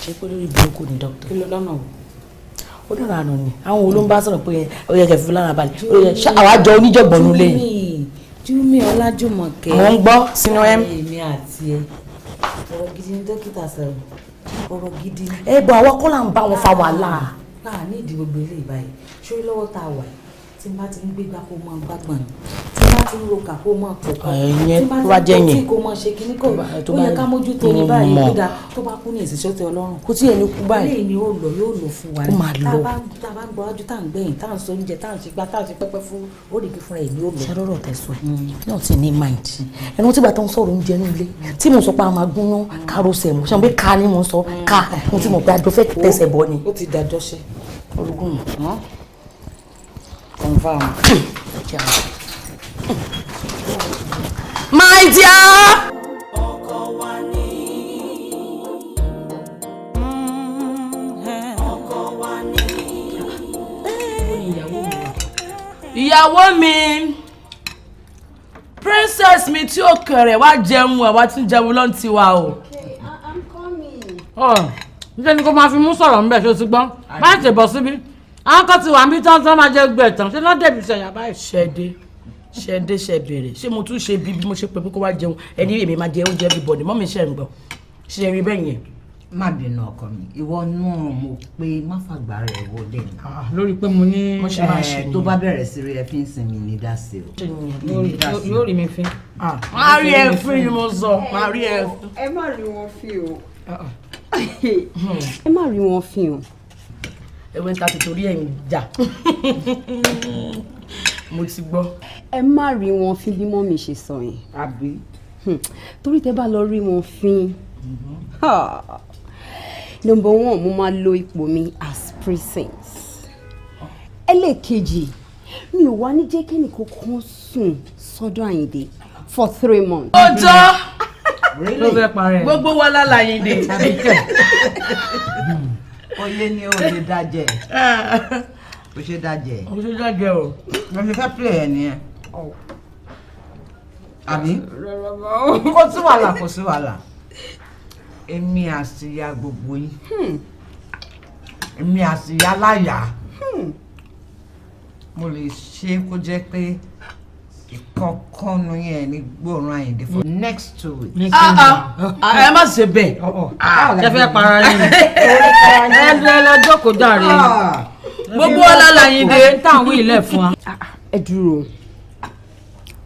ṣé pé lórí burúkú ni dókítà. kí ló lọ́nà o. ó dára nù ni àwọn olóńgbà sọ̀rọ̀ pé ó yẹ kẹ́ fi lára balẹ̀ ṣé àwa jọ oníjọ̀gbọ̀n nulẹ̀. Júmi Ọlájùmọ̀kẹ́. mò ń gbọ́ sínú ẹ̀. èmi àti ẹ ọ̀rọ̀ gidi ni dókítà sọ̀rọ̀ ọ̀rọ̀ gidi ni. ẹ bọ àwọn kọ́ là ń bá wọn fa wàhálà. náà ní ìdí gbogbo ilé ìbáyìí ṣé lọ́wọ́ tá a wà tí tí n bá ti ń gbégbá kó máa gbàgbọ́n tí n bá ti ń roka kó máa pọ̀pọ̀ ẹ̀yẹn tó bá jẹ́ yẹn kó máa ṣe kíní kó ó yẹ ká mójútó ní báyìí kódà tó bá kú ní ìṣiṣẹ́ tẹ ọlọ́run kó tí ẹni kú báyìí eléyìí ni yóò lọ fún wa ó máa lọ tá a bá ń gbọ́ wájú tá à ń gbẹ̀yìn tá à ń sọ oúnjẹ tá à ń ṣe gbá tá à ń ṣe pẹ́pẹ́ fún oríkì fúnra ẹ̀ ni ó lọ. ṣàròrò tẹ̀sán náà ti ní mind ẹnu tí bàtà ń sọ̀rọ̀ oúnjẹ ní ilé tí mo sọ pé a máa gúnyán kárọ̀sẹ̀ mo ṣe pé ká ní mo sọ ká mo ti mọ̀ pé àjọ fẹ́ tẹ̀sẹ̀ bọ́ ni. ó ti dájọ́ ṣe olùkùn confam. My dear. Ìyàwó mi princess mi tí ó kẹrẹ wá jẹun àwa tí ń jẹun lọ́n ti wa o. Okay, I'm coming. níṣẹ́ ni kò máa fi mú sọ̀rọ̀ ńbẹ̀ ṣó ti gbọ́n má ṣe bọ̀ síbí àwọn kan ti wà níbi tán tán máa jẹ gbẹ tán ṣé lọ́dẹ̀ bí ṣẹ̀yà báyìí. ṣẹ́dé ṣe bèrè ṣé mo tún ṣe bí mo ṣe pé kó wá jẹun ẹni èmi máa jẹ oúnjẹ everybody mọ́ mi ṣe ń gbọ́ ṣe rí bẹ́ẹ̀ yẹn. má bínú ọkọ mi ìwọ náà mo pé má fàgbà rẹ wọlé náà. lórí pé mo ní mo ṣe máa ṣe tó bá bẹ̀rẹ̀ sí rí ẹ fi ń sinmi ní dásì o. yóò rí mi fín. máa rí ẹ fún ni mo sọ máa rí ẹ. ẹ má rí wọn fi o. ẹ má rí wọn fi o. ewé ń ta ti torí ẹ̀ ń jà mo ti gbọ́. ẹ má rí wọn fi bí mọ́mì ṣe sọ yẹn. àbí. torí tẹ bá lọ rí wọn fín. Number one, mo máa lo ipò mi as princess. Ẹlẹ́ẹ̀kejì, mi ò wá ní jẹ́ kí ẹnìkan kan sùn sọ́dọ̀ Àyìndé for 3 months. ọjọ́ ló fẹ́ parẹ́. gbogbo wa lálàyìndé. oyè ni o lè dájẹ́ o ṣe dájẹ́. o ṣe dájẹ́ o. mo ṣe fẹ́ play ẹ̀ nìyẹn. àbí. kò sí wàhálà. èmi àṣìyà gbogbo yín èmi àṣìyà láyà mo lè ṣe kó jẹ́ pé ìkọ̀kọ̀nù yẹn ní gbòòrùn Àyìndé for next 2 weeks. ẹ má ṣe bẹ́ẹ̀. ṣe fẹ́ para yín ẹ lọ́jọ́ kò dáre gbogbo ọlọ́láyìndé táwọn ilẹ̀ fún wa. ẹ dúró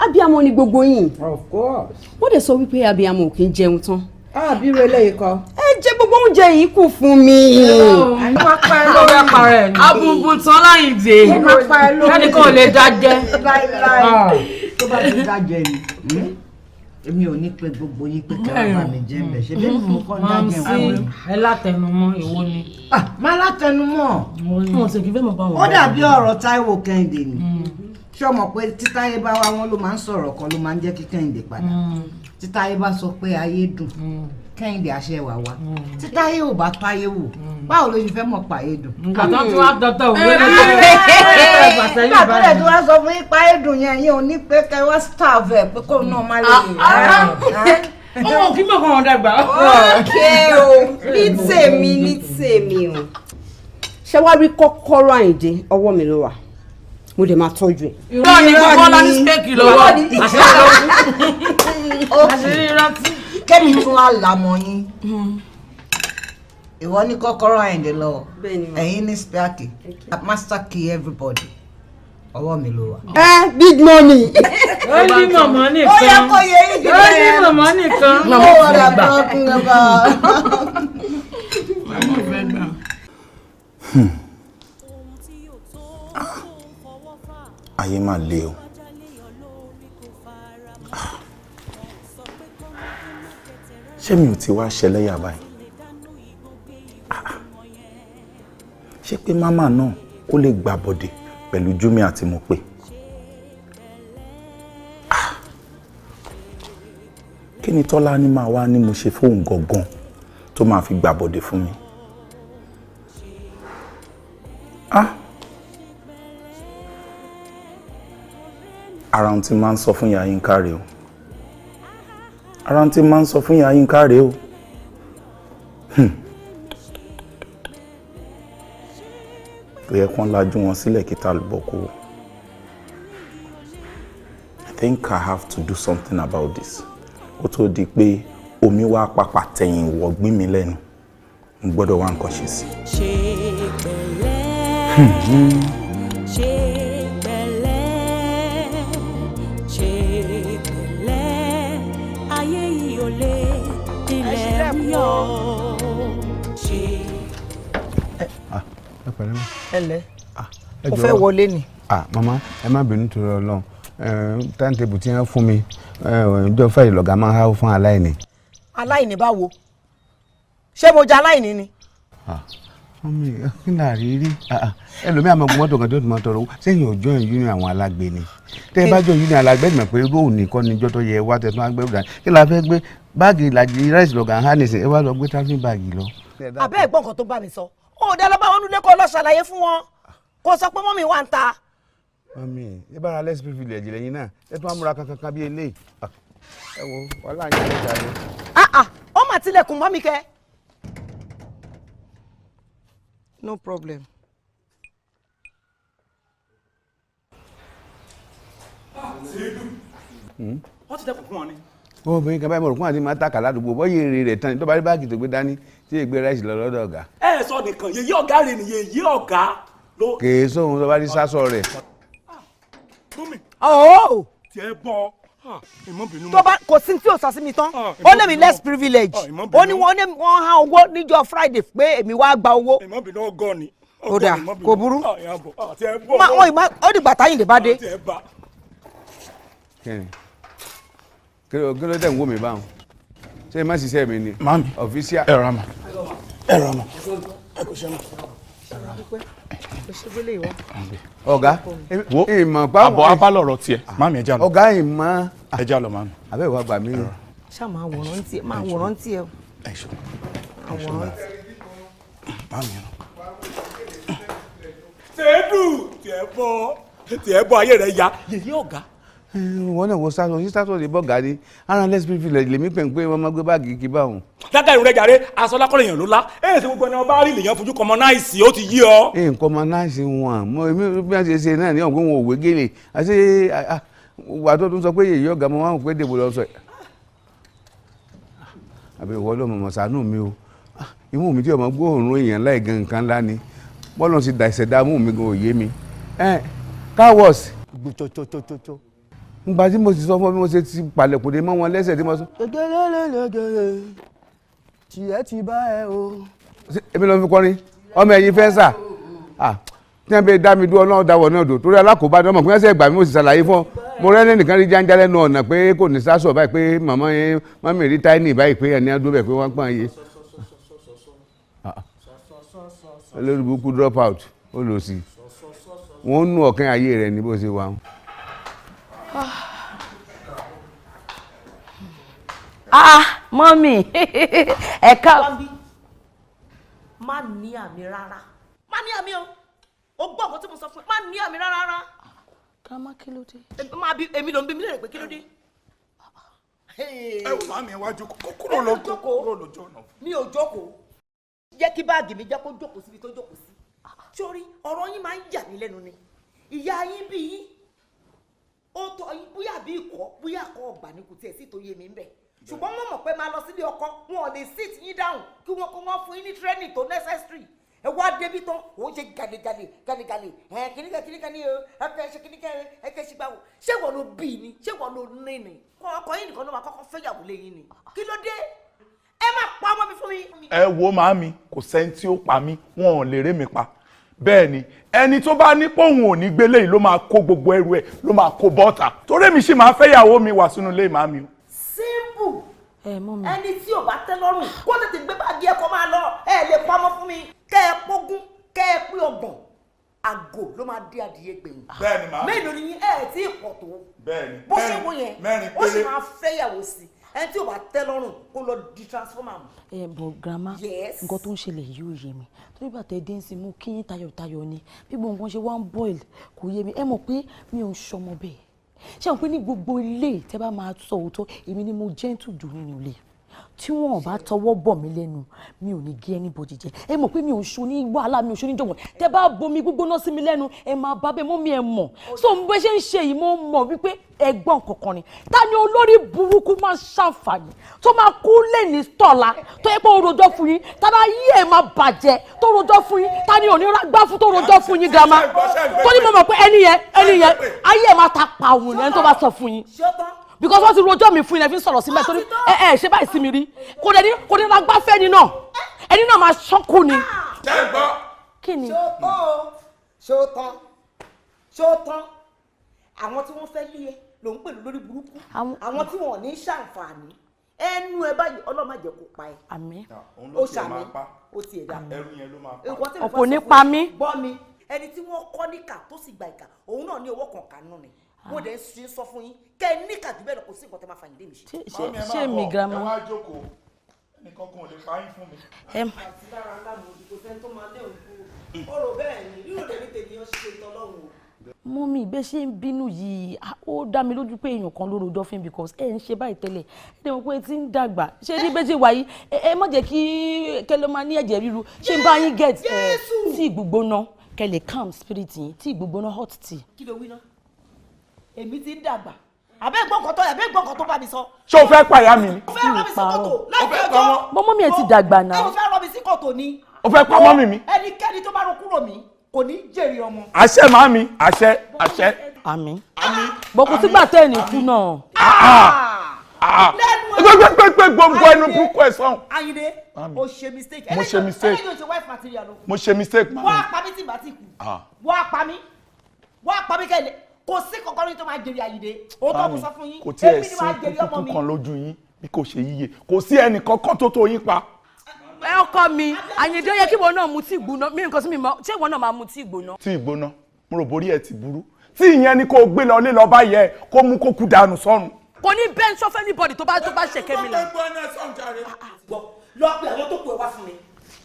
abiyamọ ni gbogbo yín. of course. wọ́n dẹ̀ sọ wípé abiyamọ ò kí ń jẹun tán. bí wo eléyìí kọ. ẹ jẹ gbogbo oúnjẹ yìí kù fún mi. ló fẹ́ para ẹ̀ ní. abùbù tán láyìndé ẹnìkan ò lè dájẹ́. tó bá ti dájẹ́ ni èmi ò ní pé gbogbo yín pé kí wọ́n bá mi jẹ́ mbẹ̀ ṣe bẹ́ẹ̀ mo kọ́ dájẹ́ wọn. ẹ látẹnumọ́ èwo ni. má látẹnumọ́. mo ti kí fẹ́ mọ̀ bá wọn. ó dàbí ọ̀rọ̀ Táíwò Kẹ́hìndé ni ṣé o mọ̀ pé títáyé bá wá wọn ló máa ń sọ̀rọ̀ kan ló máa ń jẹ́ kí Kẹ́hìndé padà títáyé bá sọ pé ayé dùn Kẹ́hìndé àṣẹ wà wá títáyé ò bá táyé wò báwo ló ṣe fẹ́ mọ̀ páyé dùn. nǹkan tó ti wá dọ́tọ̀ òwe ló nígbà tó lè tí wọ́n sọ fún yín páyé dùn yẹn yín ò ní pé kẹ́ wá starve ẹ̀ pé kó náà má lè rè. ọmọ kí mọ̀ kàn wọ́n dàgbà. ókè o ní tèmi o. ṣé wàá rí kọ́kọ́rọ́ Àyìndé ọwọ́ mi ló wà mo dẹ̀ máa tọ́jú ẹ̀. irọ́ ni gbogbo ọlá ní spẹ́ẹ̀kì lọ́wọ́ àṣírí rántí. kẹ́mi tún wá làmọ́ yín ìwọ ní kọ́kọ́rọ́ Àyìndé lọ́wọ́ ẹ̀yin ní spẹ́ẹ̀kì master key everybody ọwọ́ mi ló wà. big money. ó ní mọ̀mọ́ nìkan. ó yẹ kó yẹ yín jù ó ní mọ̀mọ́ nìkan. ó wà lábẹ́ ọkùnrin bá. ayé máa le o. ṣé mi ò ti wá ṣẹlẹ́yà báyìí? ṣé pé mámà náà ó lè gbà bọ̀dẹ̀ pẹ̀lú Júmi àti mo pé? kí ni Tọ́lá ní máa wá ní mo ṣe fóun gangan tó máa fi gbà bọ̀dẹ̀ fún mi? ara ohun tí máa ń sọ fún ìyá yín káre o. ara ohun tí máa ń sọ fún ìyá yín káre o. ó yẹ kán lajú wọn sílẹ̀ kí tá lùbọ̀ kú. I think I have to do something about this. ó tó di pé omi wá pàpà tẹ̀yìn wọ̀ gbín mi lẹ́nu. n gbọ́dọ̀ wá nǹkan ṣe sí. ṣe pẹ̀lẹ́ ṣe pẹ̀lẹ́. pẹ̀lú. ẹlẹ mo fẹ́ wọlé ni. mama ẹ má bínú torí Ọlọ́run táǹtẹ̀bù tí wọ́n fún mi ọjọ́ Friday lọ́gà máa ń há fún aláìní. aláìní báwo ṣé mo jẹ aláìní ni. mọ́mí kí ni àrírí ẹlòmíà máa gun mọ́tò kan tó ti máa tọrọ owó sẹ́yìn òjò union àwọn alágbe ni tẹ́ ẹ bá jọ union alágbe mọ̀ pé róò nìkan níjọ́ tó yẹ wá tẹ̀ tó wá gbẹ́rù dání kí la fẹ́ gbé báàgì ìlàjì ráìsì lọ́gà ń há nìsín ẹ wá lọ gbé travelling báàgì lọ. àbẹ́ ẹ̀gbọ́n kan tó bá mi sọ ó dá lọ́ba wọn nílé kó lọ ṣàlàyé fún wọn kó sọ pé mọ́mí wà ń ta. mọ́mí ẹ bára less privilege lẹ́yìn náà ẹ tún wá múra kankan bí eléyìí ẹ wo wàhálà ń yẹ ẹja rẹ. ó mà tilẹ̀kùn mọ́mí kẹ́. no problem. wọ́n ti dẹ́kun fún wọn ni. obìnrin kan báyìí mo rò fún àti máa tàkà ládùúgbò bọ́yì èrè rẹ̀ tán tó bá rí báàgì tó gbé dání tí ègbé ráìsì lọ lọ́dọ̀ ọ̀gá. ẹ sọ nìkan yèyí ọ̀gá rẹ ni yèyí ọ̀gá ló. kèé sóhun tó bá rí sásọ rẹ̀. tiẹ̀ bọ̀ ìmọ̀ bínú. tó bá kò sí tí o sà sí mi tán ó lé mi less privilege ó ní wọ́n há owó níjọ́ Friday pé èmi wá gba owó. ìmọ̀ bínú ọgọ́ ni. ó dà kò burú ó dìgbà táyìndé bá dé. kí ló dé ń wò mí báwọn ṣé má ṣiṣẹ́ mi ni. mami ọ̀fíṣíà. ẹ̀rọ àmà ẹ kò ṣe mọ́. ọ̀gá wo àbọ̀ abálọ̀rọ̀ tiẹ̀ mami ẹja lọ. ọ̀gá ìmọ̀ ẹja lọ mami. abẹ́ ìwà gbà mí. ṣá máa wòrán tiẹ̀ máa wòrán tiẹ̀ o. àwòrán tiẹ̀. mami ẹ̀rọ. tẹ́ẹ̀dù tiẹ̀ bọ́ ayé rẹ̀ ya yèyí ọ̀gá. wọn náà wo sátọ sí sátọ lè bọ́ gàdí ara less privilege lèmi pẹ̀ ń pé wọ́n máa gbé báàgì kí báwọn. dáadáa ìrún rẹ jàre aṣọ lákọ̀ọ́lẹ̀ èèyàn ló lá èyí tí gbogbo ẹni ọba rí lèèyàn fojú kọmọ náìsì ó ti yí ọ. nǹkan ọmọ náìsì wọn mo èmi bí wọ́n ṣe ṣe náà ní ọ̀gbọ́n wọn ò wé gèlè àti wà tó tún sọ pé yèyí ọ̀gá mo wá wọn pé dèbò lọ sọ ẹ̀. àbẹ̀ ìwọ ló mọ̀mọ́ ṣàánú mi o imú mi tí ọmọ gbóòórùn èèyàn láì gan nǹkan ńlá ni bọ́ọ̀lù ti dà ìṣẹ̀dá mú mi gan òye mi. káwọ́ọ̀sì gbòtòtòtòtò ngbà tí mo sì sọ fún mi mo ṣe ti palẹ̀kùn dé mọ́ wọn lẹ́sẹ̀ tí mo sọ. tiẹ̀ ti bá ẹ o. èmi ló fi kọrin ọmọ ẹ̀yin fẹ́ sà tí wọ́n bẹ dá mi dúró náà dáwọ̀ náà dò torí alákòóbá ọmọ pé wọ́n ṣe gbà mí mo sì ṣàlàyé fún ọ mo rẹ́ nìkan rí jáńjá lẹ́nu ọ̀nà pé kò ní sásọ̀ báyìí pé màmá yẹn mọ́mí rí táìní báyìí pé ẹni adó bẹ̀ pé wọ́n pọ́n ayé. olórí burúkú drop out ó lò sí wọ́n ń nu ọ̀kẹ́ ayé rẹ̀ ní bó ṣe wà. mọ́mì ẹ̀ka. má ní àmì rárá má ní àmì o ó gbọ́ ọ̀kan tí mo sọ fún ẹ má ní àmì rárá. grandma kí ló dé. èmi ló ń bí mi lérè pé kí ló dé. ẹ wò màmí iwájú kúrò lójú ọ̀nà. mi ò jókòó jẹ́ kí báàgì mi jẹ́ kó jókòó síbi tó jókòó sí. sórí ọ̀rọ̀ yín máa ń yà mí lẹ́nu ni ìyá yín bí yín ó tọ́ yín bóyá bí ìkọ́ bóyá kọ́ ọ̀gbà ní kò tiẹ̀ sí tó yé mi ń bẹ̀ ṣùgbọ́n mo mọ̀ pé máa lọ sílé ọkọ wọn ò lè sit yín dáhùn kí wọ́n fún yín ní training tó necessary ẹ wá débi tán òun ṣe gàlégàlé kìnìkan ní ẹkẹ ṣe kìnìkan ẹkẹ ṣe gbàwó ṣé wọn ló bí ni ṣé wọn ló ní ni ọkọ yín nìkan ló máa kọ́kọ́ fẹ́yàwó lẹ́yìn ni kí ló dé ẹ má pa ọmọ mi fún mi. ẹ wo màámi kò sẹ́ni tí ó pa mí wọn ò lè ré mi pa bẹ́ẹ̀ ni ẹni tó bá ní pòun ò ní gbélé yìí ló máa kó gbogbo ẹrù ẹ̀ ló máa kó bọ́ta torí èmi sì máa fẹ́yàwó mi wá sínú ilé màámi o. simple ẹni tí ò bá tẹ́ lọ́rùn kó tètè gbé báàgì ẹ̀kọ́ máa lọ ẹ lè pamọ́ fún mi kẹ́ ẹ pógún kẹ́ ẹ pín ọgbọ̀n àgò ló máa dé adìyẹ gbẹ̀yìn. bẹ́ẹ̀ni màá mélòó ni ẹ tí ì pọ̀ tó. bẹ́ẹ̀ni bó ṣe wọ yẹn mẹ́rin ó sì máa fẹ́yàwó sí ẹni tí ò bá tẹ́ lọ́rùn kó lọ di transformer mu. bọ̀ grandma nǹkan tó ń ṣẹlẹ̀ yìí ò yé mi torí bàtà ẹdẹ ń sin mú kí yín tayọ̀tayọ̀ ni bí gbogbo nǹkan ṣe wá ń boil kò yé mi ẹ mọ̀ pé mi ò ń ṣọmọ bẹ́ẹ̀ ṣé àwọn pé ní gbogbo ilé tẹ́ bá máa sọ òótọ́ èmi ni mo gentle jù nínú ilé tí wọn bá tọwọ́ bọ̀ mí lẹ́nu mi ò ní gé anybody jẹ ẹ mọ̀ pé mi ò ṣo ní wàhálà mi ò ṣo ní jọ̀wọ́ tẹ́ bá bomi gbígbóná sí mi lẹ́nu ẹ máa bá bẹ́ẹ̀ mọ́ mi ẹ mọ̀ so mo bẹ́ ṣe ń ṣe yìí mo mọ̀ wípé ẹ̀gbọ́n kankan ni ta ni olórí burúkú máa ṣàǹfààní tó máa kú lẹ́ni tọ́la tó yẹ pé ó rojọ́ fún yín tá bá yí ẹ̀ máa bàjẹ́ tó rojọ́ fún yín ta ni òníra gbá fún tó rojọ́ fún yín gàmá tó ní mo mọ̀ pé ẹni yẹn ayé ẹ̀ máa ta pàwọn ẹni tó bá sọ fún yín because wọ́n ti rojọ́ mi fún yín ẹ fi ń sọ̀rọ̀ sí mẹ́ torí ṣe báyìí sí mi rí kò ní lágbáfẹ́ ẹni náà máa ṣọ́kù ni. ṣé ń gbọ́ kí ni. ṣó tán àwọn tí wọ́n fẹ́ lé ẹ ló ń pè lórí burúkú àwọn tí wọ́n ní ṣàǹfààní ẹnu ẹ báyìí ọlọ́mọ jẹ́ kó pa ẹ. àmín. ó ṣàmì ó tiẹ̀ dá. ẹrù yẹn ló máa pa. ọ̀pọ̀ ní pa mí. gbọ́ mi ẹni tí wọ́n kọ́ níkà tó sì gba ìkà òun náà ní owó kan kànú ni mo dẹ̀ ṣe sọ fún yín kẹ́ ẹ níkà jù bẹ́ẹ̀ lọ kò sí nǹkan tẹ́ máa fa ìdí mi ṣe. ṣé mi girama. ẹ wá jókòó ẹnìkan kan ò lè pa yín fún mi. àti lára ńlá mi òdìbò sẹ́ni tó máa lé òun kúrò ọ̀rọ̀ bẹ́ẹ̀ ni rírò dẹ̀ ní tènìyàn ṣe ìtọ́lọ́run o. mọ́mí bẹ́ẹ̀ ṣe ń bínú yìí ó dá mi lójú pé èèyàn kan ló rojọ́ fún mi because ẹ̀ ń ṣe báyìí tẹ́lẹ̀ ẹ̀ mọ̀ pé tí ń dàgbà ṣé ní bẹ́ẹ̀ ṣe wà yìí ẹ má jẹ́ kí kẹlẹ́ máa ní ẹ̀jẹ̀ ríru ṣé ń bá yín get tí ìgbógbóná kẹlẹ̀ calm spirit yín tí ìgbógbóná hot tea. kí ló wí ná èmi ti ń dàgbà àbẹ́ gbọ́ǹkan tó bá mi sọ. ṣé o fẹ́ pàyà mi ni. o fẹ́ rọ mi sí kòtò láìpẹ́ ọjọ́. mọ́mí ẹ̀ ti dàgbà náà. o fẹ́ rọ mi sí kòtò ni. o fẹ́ pa mọ́mí mi. ẹnikẹ́ni tó bá ro kúrò mi kò ní jèrè ọmọ. àṣẹ màámi àṣẹ. àmín. bọ̀kú sígbà tẹ́ ẹ̀ ní kú náà. gbẹgbẹgbẹ gbogbo ẹnu burúkú ẹ sọhùn. Ayinde o ṣe mistake. mo ṣe mistake. ẹlẹ́yìn o ṣe wife material o. mo ṣe mistake màámi. wọ́n á pa mí tí ìgbà tí kù. wọ́n á pa mí kẹ́lẹ́ kò sí kankan ní tó máa jèrè Ayinde. o tó kó sọ fún yín. kò tiẹ̀ sí kúkú kan lójú yín bí kò ṣe yíyẹ kò sí ẹnì kankan tó tó yín pa. ẹ ọkọ mi Ayinde ó yẹ kí wọn náà mu tí ìgbóná mi nǹkan sí mi mọ ṣé ìwọ náà máa mu tí ìgbóná. tí ìgbóná mo rò borí ẹ ti burú tí ìyẹn ni kò gbé lọ lé lọ bá yẹ kó mú kó kú dànù sọ́run. kò ní bẹ́ẹ̀ sọ́fẹ́ anybody tó bá ṣẹ̀kẹ́ mi lọ. lọ pe àwọn tó kù ẹ wá fún mi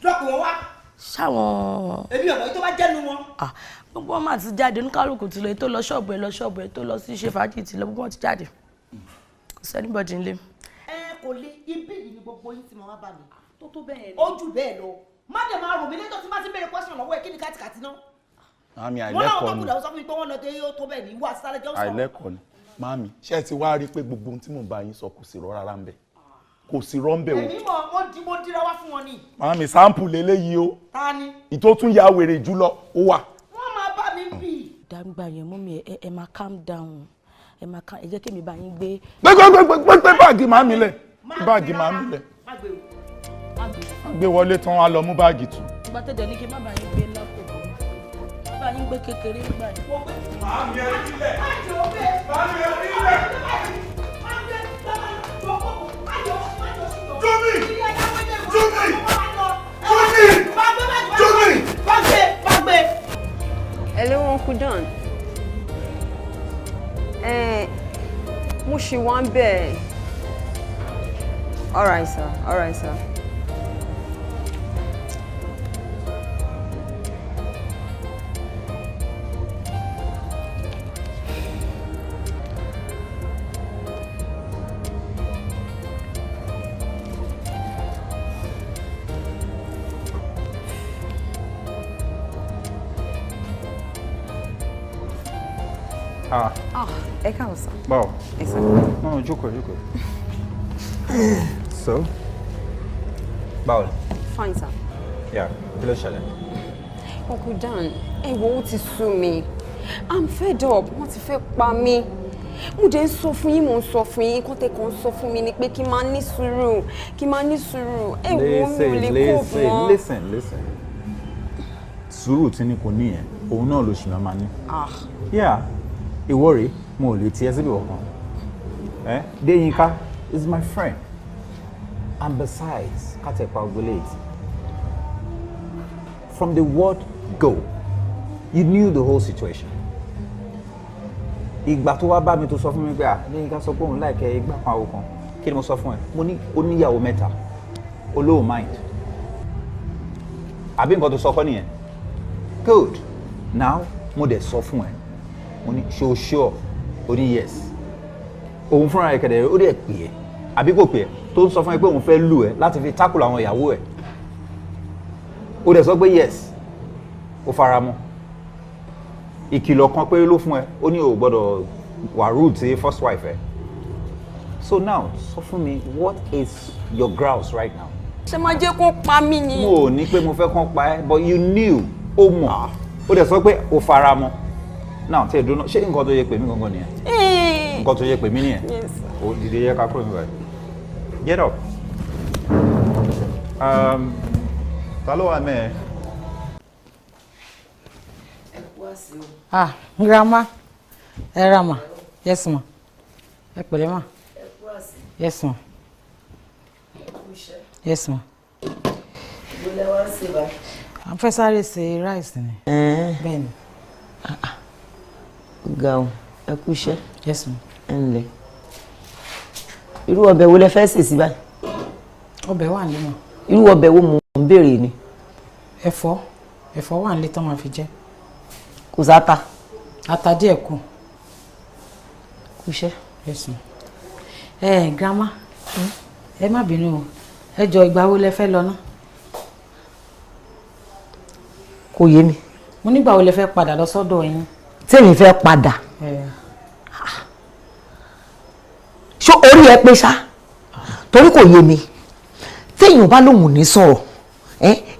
lọ pe wọn wá. ṣáwọn. èmi ọ̀nà yìí tó bá jẹ́nu wọn. gbogbo ọmọ àti jáde oníkálukú ti lọ ètò lọ ṣọ́ọ̀bù ẹ̀ tó lọ sí ṣe fàájì ti lọ gbogbo wọn ti jáde kò sẹ́ni bọ́dì ńlẹ̀. kò lè ibi yìí ni gbogbo yín ti máa wá bá mi tó bẹ́ẹ̀ lọ ó jù bẹ́ẹ̀ lọ má dẹ̀ máa rò mí lẹ́tọ̀ tí má ti béèrè question lọ́wọ́ ẹ̀ kí ni kàtìkàtì náà. Màámi àìlẹ́kọ̀ọ́ ni. wọ́n náà tó kùdà ó sọ fún mi pé wọ́n lọ dé yóò tó bẹ́ẹ̀ ní wá sálẹ̀ jọ́ sọ̀rọ̀. àìlẹ́kọ̀ọ́ ni Màámi ṣé ẹ ti wá rí i pé gbogbo ohun tí mò ń bá yín sọ kò sí rọ́ rárá ń bẹ̀ kò sí rọ́ ń bẹ̀ o. èmi mọ̀ mo dira wá fún wọn ni. Màámi sample leléyìí o. ta ni. ìtó tún ya wèrè jùlọ ó wà. wọ́n máa bá mi bì. dàgbà yẹn mú mi ẹ máa calm down ẹ jẹ́ kí mi bá yín gbé. gbé báàgì Màámi lẹ̀ báàgì Màámi lẹ̀ gbé wọlé tán wá lọ mú báàgì tù. ìgbà tẹ̀jẹ̀ ní kí má bàa yín gbé lápò bá yín gbé kékeré gbà yín. Màámi ẹ nílẹ̀ Màámi ẹ nílẹ̀. ẹlẹ́wọ̀n kú dán mo ṣì wá ń bẹ̀. All right, sir. Ẹ káàbọ̀ sir. Báwo? Ẹ sir. No, jókòó. So? Báwo? Fine, sir. Yeah, kí ló ṣẹlẹ̀? Uncle Dan, ẹ wo ó ti sú mi. I'm fed up, wọ́n ti fẹ́ pa mí. Mo dẹ̀ ń sọ fún yín, mo ń sọ fún yín, kọ́ńtẹ́ kan sọ fún mi ni pé kí n máa ní sùúrù. Ẹ wo mi ò lè kó mọ́. Listen. Sùúrù tí ni kò ní yẹn, òun náà ló ṣì máa ní. Yeah, ìwọ rèé, mo ò lè tiẹ̀ síbi ọ̀kan. Déyínká is my friend. And besides, Katepa Ogulate, from the word go, you knew the whole situation. Ìgbà tó wá bá mi tó sọ fún mi pé Déyínká sọ pé òun láìkẹ́ ìgbà kan àwọn kan. Kí ni mo sọ fún ẹ? Mo ní oníyàwó mẹ́ta. Olóò mind. Àbí nǹkan tó sọ kọ́ nìyẹn? Good. Now, mo dẹ̀ sọ fún ẹ. Mo ní sure. Ó ní yes. Òun fúnra rẹ̀ kẹ̀dẹ̀ ó dẹ̀ pè é. Àbí kò pè é tó ń sọ fún ẹ pé òun fẹ́ lù ẹ́ láti fi tákùlù àwọn ìyàwó ẹ̀. Ó dẹ̀ sọ pé yes. Ó fara mọ́. Ìkìlọ̀ kan péré ló fún ẹ. Ó ní o gbọ́dọ̀ wà rude sí first wife ẹ. So now, sọ fún mi, what is your grouse right now? Ṣé máa jẹ́ kó pa mí ni? Mo ò ní pé mo fẹ́ kán pa ẹ́, but you knew, ó mọ̀. Ó dẹ̀ sọ pé o fara mọ́. Now, tell you, ṣé nǹkan tó yẹ pè mí gangan nìyẹn? Nǹkan tó yẹ pè mí nìyẹn? Yes. Ó dìde yẹ ká kúrò níbẹ̀. Get up. Ta ló wà mẹ́ẹ̀? Ah, grandma. Rama. Yes, ma. Ẹ pẹ̀lẹ́ ma. Yes, ma. Yes, ma. I'm first sorry say rice ni. Bẹ́ẹ̀ni. Ga o, ẹ kú iṣẹ́. Yes, ma. Ǹlẹ́. Irú ọbẹ̀ wo lẹ fẹ́ sè sí báyìí? Ọbẹ̀ wà nílé ma. Irú ọbẹ̀ wo mo ń béèrè ni? Ẹ̀fọ́ wà nílé tán máa fi jẹ. Kò sáta. Ata díẹ̀ kù. Kú iṣẹ́. Yes, ma. Grandma. Ẹ má bínú o. Ẹ jọ̀ọ́ ìgbà wo lẹ fẹ́ lọ ná? Kò yé mi. Mo nígbà wo lẹ fẹ́ padà lọ sọ́dọ̀ yín? Tèmi fẹ́ padà. Ṣó orí ẹ pé ṣá? Torí kò yé mi. Téèyàn bá lóhùn ní sọ̀rọ̀,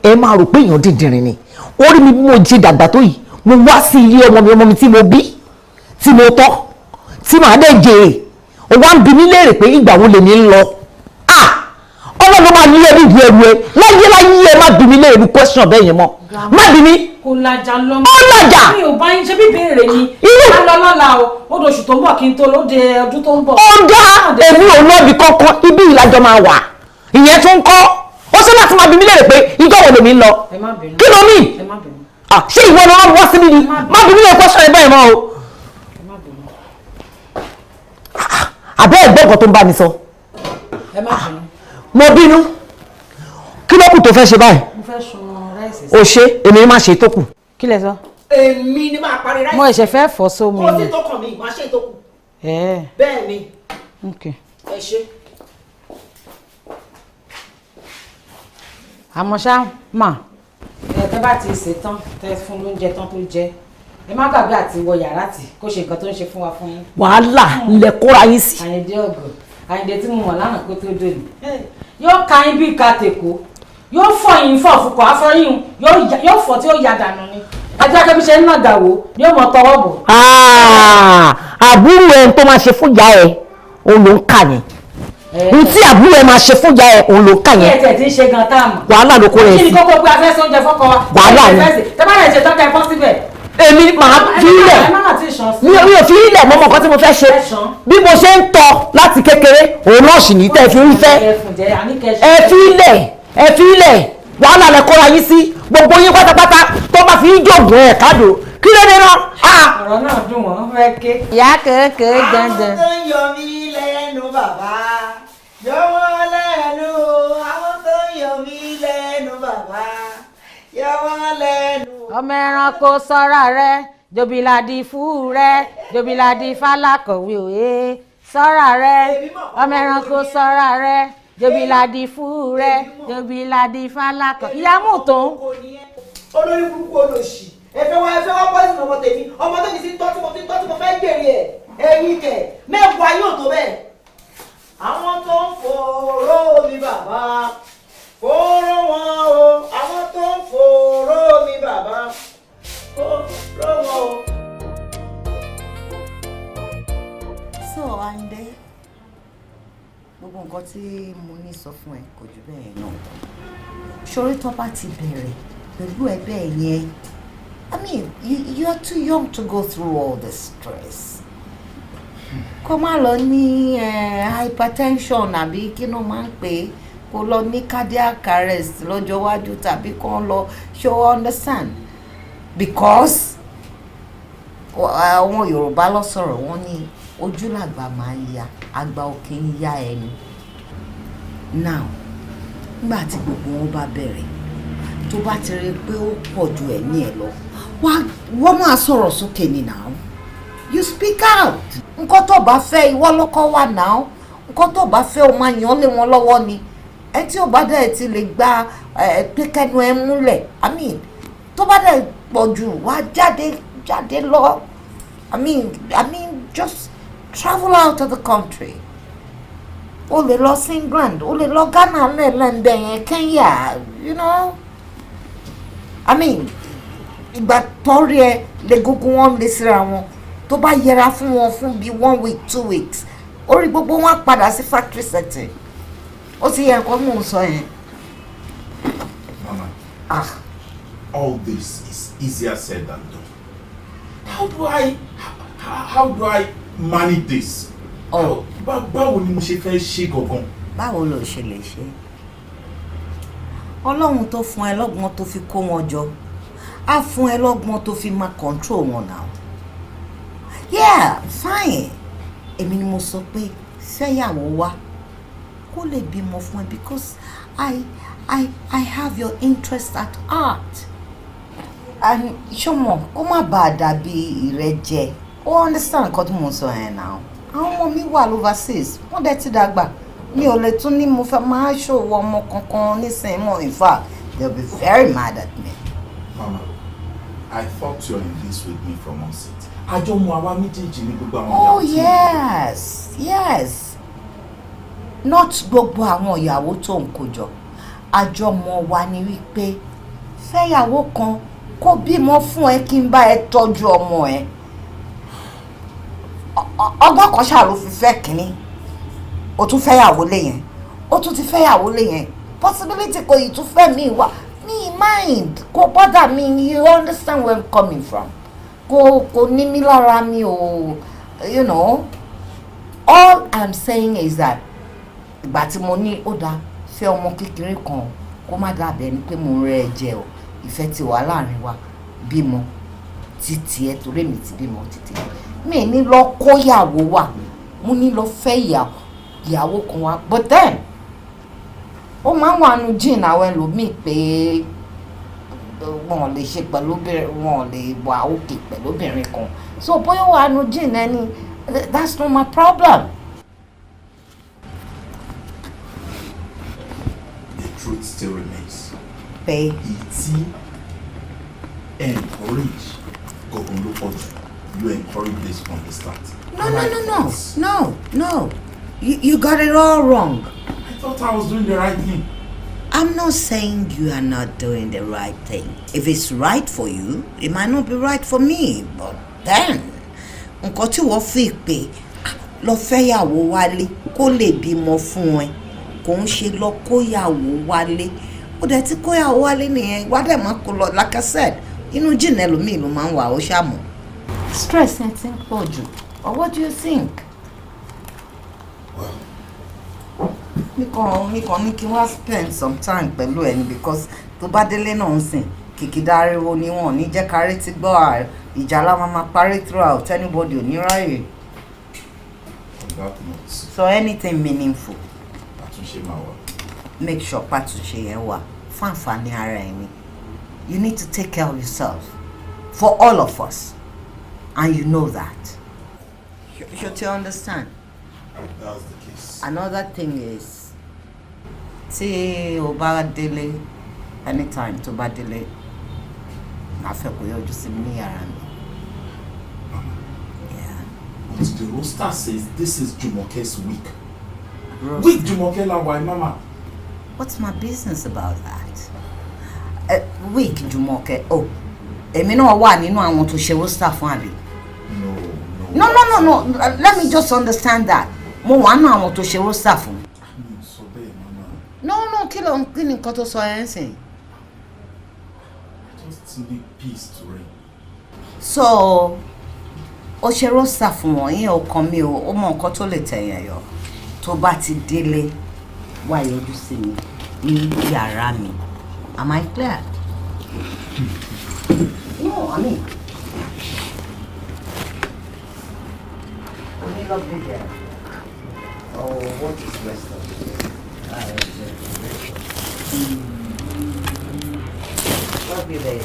ẹ máa rò pé èèyàn dìndìnrín ni. Orí mi bí mo jí dàgbà tó yìí, mo wá sí ilé ọmọ mi tí mo bí, tí mo tọ́, tí màá dẹ̀ jèrè. Ó wá ń bi mí léèrè pé ìgbà wo lèmi ń lọ. Ọmọ ló máa ní ẹbí ìdí ẹrù ẹ. Láyé ẹ má bi mí léèrè question bẹ́ẹ̀ yẹn mọ́. Má bi mí. Kò lajà lọ. Ó lajà. Mi ò bá yín ṣe bí béèrè ni. Má lọ lọ́la o. Ó dòṣù tó ń bọ̀ kí n tó lóde ọdún tó ń bọ̀. Ó dá èmi ò lọ́ọ̀bì kankan ibi ìlàjọ máa wà. Ìyẹn tún kọ́. Ó ṣe láti máa bi mí léèrè pé ìjọ wo lèmi ń lọ. Kí ló ní? Ṣé ìwọ ni wọ́n wá sí mi ni? Má bi mí léèrè question ẹ bẹ́ẹ̀ mọ́ o. Àbẹ́ ẹ̀gbọ́n kan tó ń bá mi sọ. Mo bínú. Kí ló kù tó fẹ́ ṣe báyìí? Mo fẹ́ sun ráìsì. O ṣe èmi má ṣe tó kù. Kí lẹ sọ? Èmi ni máa parí ráìsì. Mo ẹ̀ṣẹ̀ fẹ́ fọ́ sómi. Kò sí tó kàn mí, máa ṣe tó kù. Bẹ́ẹ̀ ni. Ẹ ṣe. Àmọ́ ṣá mà tẹ́ bá ti ṣe tán tẹ́ fún lóúnjẹ tán tó jẹ ẹ má gbàgbé àti wọ yàrá tí kó ṣe nǹkan tó ń ṣe fún wa fún yín. Wàhálà ilẹ̀ kóra yín sí. Àyìndé ọ̀gọ̀ Àyìndé tí mo mọ̀ lánàá kó tó dé ni. Yóò ka yín bí ìka tèkó yóò fọ yín fọ fúkọ̀ afọyín yóò fọ tí ó ya dànù ni. Ẹjọ́ kẹ́mi ṣe ń nà gàwó ni ó mọ tọwọ́ bọ̀. Àbúrò ẹ̀ tó máa ṣe fún ìyá ẹ̀ òun ló ń kà yẹn. Ní tí àbúrò ẹ̀ máa ṣe fún ìyá ẹ̀ òun ló ń kà yẹn. Kí ẹ̀ tẹ̀ tí ń ṣe gan táàmù. Wàhálà ló kó rẹ̀ sí. Kí ni kókó pé a fẹ́ sóúnjẹ fọ́kọ wa? Wàhálà ni. Tẹ́ bá rẹ̀ ṣe tán kẹ́ ẹ bọ́ síbẹ̀. Èmi màá fi ilẹ̀ mi ò fi ilẹ̀ mọ́mọ́ kan tí mo fẹ́ ṣe bí mo ṣe ń tọ́ láti kékeré òun náà sì ní tẹ́ fi ń fẹ́ ẹ fi ilẹ̀ wàhálà lẹ kóra yín sí gbogbo yín pátápátá tó bá fi ń jòògùn ẹ̀ káàdó kí ló dé náà. Ọ̀rọ̀ náà dùn wọ́n fẹ́ ké. Ìyá kéèké dandan. Àwọn tó ń yọ mí lẹ́nu bàbá yọ wọ́n lẹ́nu àwọn tó ń yọ mí lẹ́nu bàbá yọ wọ́n lẹ́nu. Ọmọ ẹranko sọ́ra rẹ̀ jobiladi fún rẹ̀ jobiladi fálákọ̀wé òye sọ́ra rẹ̀ ọmọ ẹranko sọ́ra rẹ̀ jobiladi fún rẹ̀ jobiladi fálákọ̀wé. Ìyàmú tó ń. Olórí burúkú olóṣì ẹfẹ wá pọ́sìn ọmọ tèmi ti ń tọ́ tí mo fẹ́ gbèrè ẹ̀ ẹ̀yìn kẹ̀ mẹ́wàá yóò tó bẹ́ẹ̀. Àwọn tó ń fòró mi bàbá fòró wọn o àwọn tó ń fòró mi bàbá fòró wọn o. So Àyìndé gbogbo nǹkan tí mo ní sọ fún ẹ kò jù bẹ́ẹ̀ náà ṣorí tó bá ti bẹ̀rẹ̀ pẹ̀lú ẹgbẹ́ yẹn I mean you are too young to go through all the stress kó má lọ ní hypertension àbí kí ló máa ń pè é kó lọ ní cardiac arrest lọ́jọ́ iwájú tàbí kó lọ show understand because àwọn Yorùbá ló sọ̀rọ̀ wọ́n ní ojú làgbà máa ń ya àgbà òkè ń ya ẹnu now nígbà tí gbogbo wọn bá bẹ̀rẹ̀ tó bá ti rí pé ó pọ̀ ju ẹ̀mí ẹ̀ lọ wọ́n máa sọ̀rọ̀ sókè ni now you speak out nǹkan tó bá fẹ́ ìwọ lọ́kọ́ wà now nǹkan tó bá fẹ́ o máa yàn lé wọn lọ́wọ́ ni ẹ tí ò bá dẹ̀ ti lè gba pé kẹ́nu ẹ múlẹ̀ I mean tó bá dẹ̀ pọ̀ jù wá jáde lọ I mean just travel out of the country o lè lọ sí England o lè lọ Ghana lẹ́ẹ̀lẹ́ndẹ̀ yẹn Kenya you know I mean ìgbà tọ́rí ẹ lè gógó wọn lè síra wọn tó bá yẹra fún wọn fún bíi 1 week 2 weeks orí gbogbo wọn padà sí factory setting ó ti yẹ nǹkan mò ń sọ yẹn. Mama, all this is easier said than done. how do I manage this? Báwo ni mo ṣe fẹ́ ṣe gangan? Báwo ló ṣe lè ṣe? Ọlọ́run tó fún ẹ lọ́gbọ́n tó fi kó wọn jọ, á fún ẹ lọ́gbọ́n tó fi máa control wọn now. Yeah, fine. Èmi ni mo sọ pé fẹ́yàwó wá kó lè bímọ fún ẹ because I have your interest at heart. And ṣọmọ kó má bàa dàbí ìrẹ́jẹ. Ó understand nǹkan tí mo sọ yẹn now. Àwọn ọmọ mi wà overseas, wọ́n dẹ̀ ti dàgbà. Mi ò lè tún ní mo fẹ́ máa ṣòwò ọmọ kankan nísìnyí mọ́. In fact, they'll be very mad at me. Mama, I thought you were in this with me from onset. Àjọ mu àwa méjèèjì ní gbogbo àwọn Oh ìyàwó tí yes. Not gbogbo àwọn ìyàwó tó ń kó jọ. Àjọ mọ̀ wa ni wípé fẹ́yàwó kan kó bímọ fún ẹ kí n bá ẹ tọ́jú ọmọ ẹ. Ọgbọ́n kan ṣáà ló fi fẹ́ kínní. O tún fẹ́yàwó lé yẹn. O tún ti fẹ́yàwó lé yẹn. Possibility kò yìí tún fẹ́ mi wá. Me mind. Kò bother me. You understand where I'm coming from. Kò ní mi lára mi o. You know. All I'm saying is that ìgbà tí mo ní ó dáa fẹ́ ọmọ kékeré kan kó má dàbẹ̀ ni pé mo rẹ́ ẹ jẹ o. Ìfẹ́ ti wà láàrin wa. Bímọ títí ẹ torí mi ti bímọ títí. Mi ní lọ kóyàwó wà. Mo ní lọ fẹ́ ìyàwó kan wá. But then ó máa ń wà nù jíìn àwọn ẹlòmíì pé wọn lè ṣe pẹ̀lú obìnrin, wọn lè wà òkè pẹ̀lú obìnrin kan. So bóyá wà nù jíìn ẹni, that's not my problem. The truth still remains. Pé Ìtí encourage gbogbo ló pọ̀ jù. You encourage this from the start. No. You got it all wrong. I thought I was doing the right thing. I'm not saying you are not doing the right thing. If it's right for you, it might not be right for me. But then, nǹkan tí wọ́n fi pé lọ fẹ́yàwó wálé kó lè bímọ fún ẹ kò ń ṣe lọ kóyàwó wálé. Ó dẹ̀ ti kóyàwó wálé nìyẹn wá dẹ̀ máa kó lọ like I said inú jìnnà ẹlòmíì ló máa ń wà ó ṣàmù. Stress ẹ ti ń pọ̀ jù. Or what do you think? Mi kàn ní kí wá spend some time pẹ̀lú ẹni because tó bá délé náà ń sìn kìkìdá ariwo ni wọn ní jẹ́ kárí tí gbọ́ ìjà la máa parí throughout anybody ò ní ráyè. So anything meaningful. Àtúnṣe máa wà. Make sure pàtúnṣe yẹn wà fún àǹfààní ara ẹni. You need to take care of yourself for all of us and you know that. Should you understand? That's the case. Another thing is tí o bá délé anytime tó bá délé máa fẹ́ kó yọjú sí mi ní yàrá mi. But the roster says this is Jumoke's week. Week Jumoke Lawal, Mama. What's my business about that? Week Jumoke. Oh, èmi náà wà nínú àwọn tó ṣe roster fún àbí. No. Let me just understand that. Mo wà nínú àwọn tó ṣe roster fún. No, kí ni nǹkan tó sọ yẹn sìn? Just need peace to reign. So, o ṣe roster fún wọn yẹn ọkàn mi o mọ nǹkan tó lè tẹ̀yàn yọ. Tó bá ti délé wá yọjú sí mi ní yàrá mi. Am I clear? No, I mean. Only love video. Oh, what is rest of it? Love you, baby.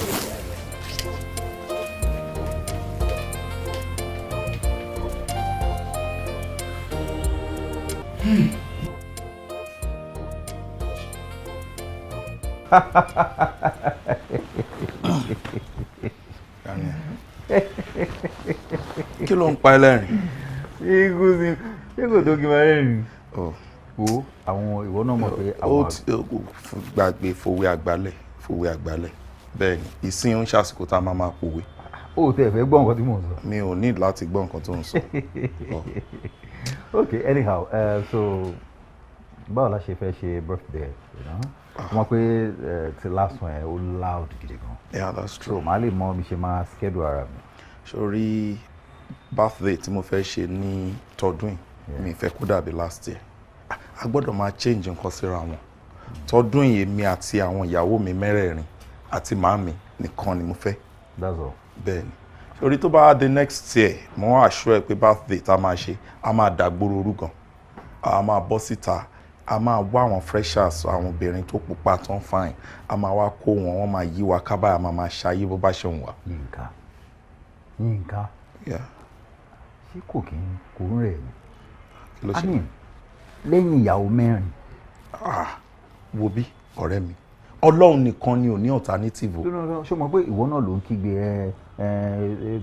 Kí ló ń pa ẹlẹ́rìn? Ṣé kò tó kí n máa rẹ́rìn? Wo àwọn ìwọ náà mọ̀ pé àwọn gbàgbé fòwe àgbálẹ̀ bẹ́ẹ̀ ni ìsìn ń ṣàsìkò tá a máa pòwe. Ó tẹ̀ fẹ́ gbọ́ nǹkan tí mò ń sọ. Mi ò ní láti gbọ́ nǹkan tó ń sọ. Okay, anyhow, so báwo la ṣe fẹ́ ṣe birthday wọ́n pé ti last one ó loud gidi gan. Yeah, that's true. So màá lè mọ bí ṣe máa schedule ara mi. sórí birthday tí mo fẹ́ ṣe ní tọdún yìí mi fẹ́ kó dàbí last year a gbọ́dọ̀ máa change nǹkan síra wọn tọdún yìí èmi àti àwọn ìyàwó mi mẹ́rẹ̀ẹ̀rin àti màámi nìkan ni mo fẹ́. That's all. Bẹ́ẹ̀ni sórí tó bá the next year mo wá assure ẹ pé birthday tá a máa ṣe a máa dàgbòrò orú gan a máa bọ́ síta a máa wá àwọn freshers àwọn obìnrin tó pupa tó ń fine a máa wá kó wọn wọ́n máa yí wa kábàá a máa ṣayé bó bá ṣe ń wà. Yínká ṣé kò ń rẹ̀ ni I mean lẹ́yìn ìyàwó mẹ́rin. Wo bí ọ̀rẹ́ mi Ọlọ́run nìkan ni ò ní alternative o. ṣé o mọ̀ pé ìwọ náà ló ń kígbe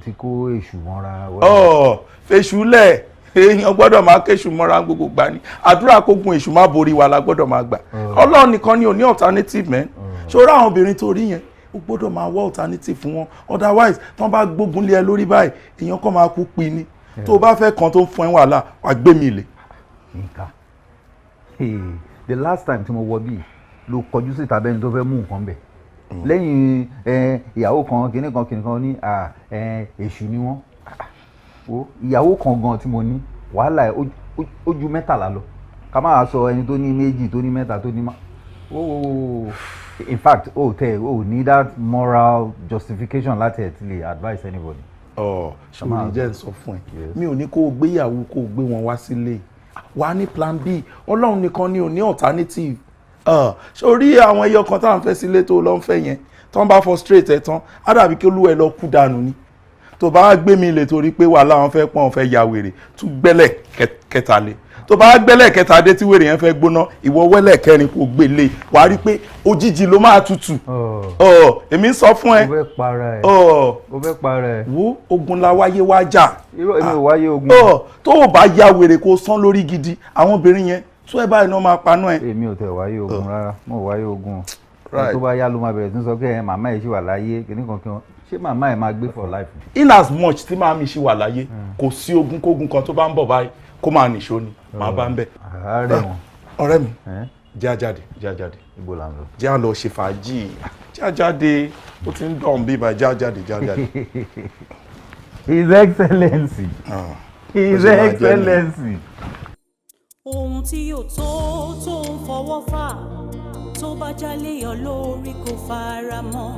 ti kó èṣù mọ́ra. Fèṣù lẹ̀ èèyàn gbọ́dọ̀ máa kéṣù mọ́ra gbogbo gbà ní àdúrà kógun èṣù má borí wa la gbọ́dọ̀ máa gbà Ọlọ́run nìkan ni ò ní alternative mẹ́ ṣòro àwọn obìnrin tó rí yẹn o gbọ́dọ̀ máa wá alternative fún wọn otherwise tí wọ́n bá gbógun lé ẹ lórí báyìí èèyàn kàn máa kú pin ni tó o bá fẹ́ kan tó ń fún ẹ wàhálà wàá gbé mi lè. Yínká the last time tí mo wọ bíi ló kọjú síta bẹ́ni tó fẹ́ mú nǹkan bẹ̀ lẹ́yìn ìyàwó kan kìnnìkan ní èṣù ni wọ́n ìyàwó kan gan tí mo ní wàhálà ó ju 13 lọ ká máa sọ ẹni tó ní 2 tó ní 3 tó ní in fact o ní that moral justification láti ẹ̀ tí lè advise anybody. ṣòro jẹ́ ń sọ fún ẹ mi ò ní kó o gbéyàwó kó o gbé wọn wá sílé wàá ní plan B Ọlọ́run nìkan ni ò ní alternative sórí àwọn ẹyọ kan tá à ń fẹ́ sílé tó lọ ń fẹ́ yẹn tó ń bá frustrate ẹ tán á dàbí kí olúwa ẹ lọ kú dànù ni tó bá gbé mi lè torí pé wàhálà wọn fẹ́ pọ́n fẹ́ ya wèrè tún gbẹ́lẹ̀ kẹta lé tó bá gbẹ́lẹ̀ kẹta dé tí wèrè yẹn fẹ́ gbóná ìwọ wẹ́lẹ̀ kẹrin kò gbélé wà á rí i pé òjijì ló máa tutù èmi ń sọ fún ẹ. o fẹ́ para ẹ. wo ogun la wáyé wá jà. irọ́ èmi ò wáyé ogun. tó o bá ya wèrè kó sán lórí gidi àwọn obìnrin yẹn tó ẹ báyìí náà máa paná ẹ. èmi ò tẹ̀ wáyé ogun rárá mo wáyé ogun tó bá yá ló máa bẹ̀rẹ̀ sí sọ pé màmá yìí ṣì wà láyé kìnnìkan kí wọ́n ṣé màmá ẹ̀ máa gbé for life. in as much tí màmí ṣì wà láyé kò sí ogun kógun kan tó bá ń bọ̀ báyìí kó máa nìṣó ni màá bá ń bẹ̀. ọ̀rẹ́ mi jájáde. ibo la ń lọ. já lọ ṣe fàájì jájáde ó ti ń dọ̀n bí ibà jájáde. His Excellency. His Excellency. ohun tí yóò tó ń fọwọ́ fà tó bá jálé ọ lórí kò fara mọ́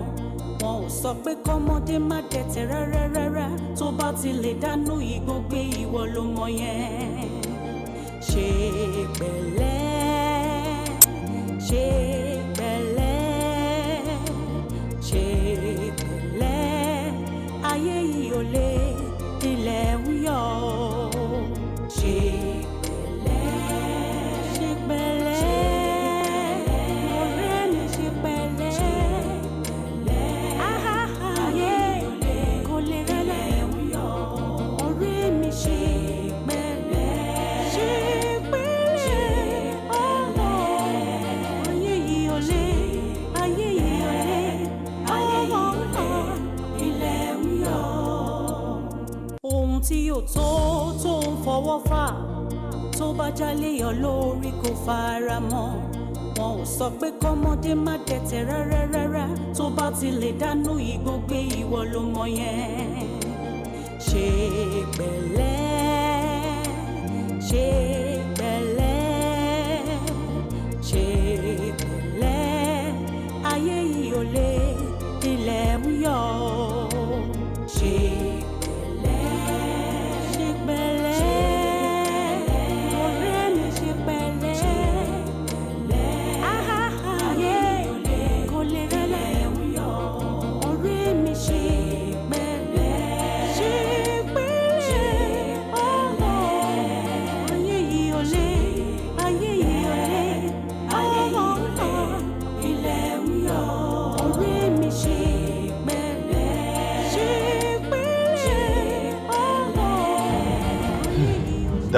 wọn ò sọ pé kọ́mọdé má dẹ̀tẹ̀ rárá tó bá ti lè dánú igbó gbé ìwọ ló mọ yẹn ṣe pẹ̀lẹ́ ṣe pẹ̀lẹ́ ṣe pẹ̀lẹ́ ayé yìí ò lè ilẹ̀ ń yọ ṣe tí yóò tó ń fọwọ́ fà tó bá jálé ọ lórí kò fara mọ́ wọn ò sọ pé kọ́mọdé má dẹ̀tẹ̀ rárá tó bá ti lè dánú igbó gbé ìwọ ló mọ yẹn ṣe pẹ̀lẹ́ ṣe pẹ̀lẹ́ ṣe pẹ̀lẹ́ ayé yìí ò lè ilẹ̀ ń yọ ṣe.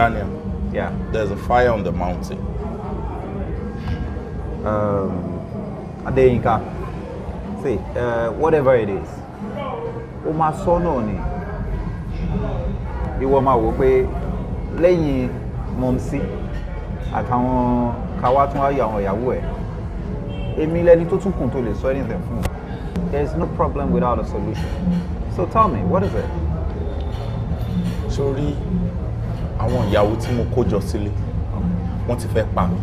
Daniel. Yeah. There's a fire on the mountain. Adeyinka, see, whatever it is, ó máa sọ náà ni. Ìwọ máa wò pé lẹ́yìn mọ̀mísí àtàwọn káwá tún wáyé àwọn ìyàwó ẹ̀. Èmi lẹni tó tún kùn tó lè sọ anything fún un. There's no problem without a solution. So tell me, what is it? sórí àwọn ìyàwó tí mo kó jọ sílé wọ́n ti fẹ́ pa mí.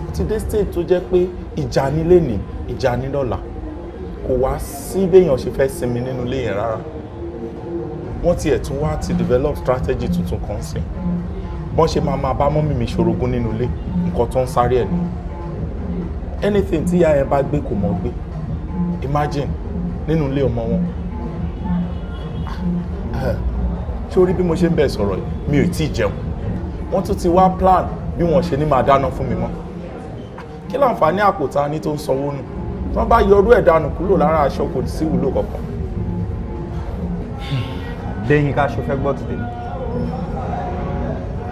Ó ti dé state tó jẹ́ pé ìjà ní lénìí ìjà ní lọ́la kò wá sí béèyàn ṣe fẹ́ sinmi nínú ilé yẹn rárá. Wọ́n tiẹ̀ tún wá ti develop strategy tuntun kan sí bọ́n ṣe máa bá mọ́mí mi ṣorogún nínú ilé nǹkan tó ń sáré ẹ̀ nù. Anything tí ìyá yẹn bá gbé kò mọ̀ gbé. Imagine nínú ilé ọmọ wọn. Sórí bí mo ṣe ń bẹ̀ sọ̀rọ̀ yìí mi ò tí ì jẹun. Wọ́n tún ti wá plan bí wọ́n ṣe ní máa dáná fún mi mọ́. Kí láǹfààní àpótá ní tó ń sanwó nù? Wọ́n bá yọrú ẹ̀ dànù kúrò lára aṣọ kò sí ìwúlò kankan. Lẹ́yìn ká ṣo fẹ́ gbọ́ ti tèmi.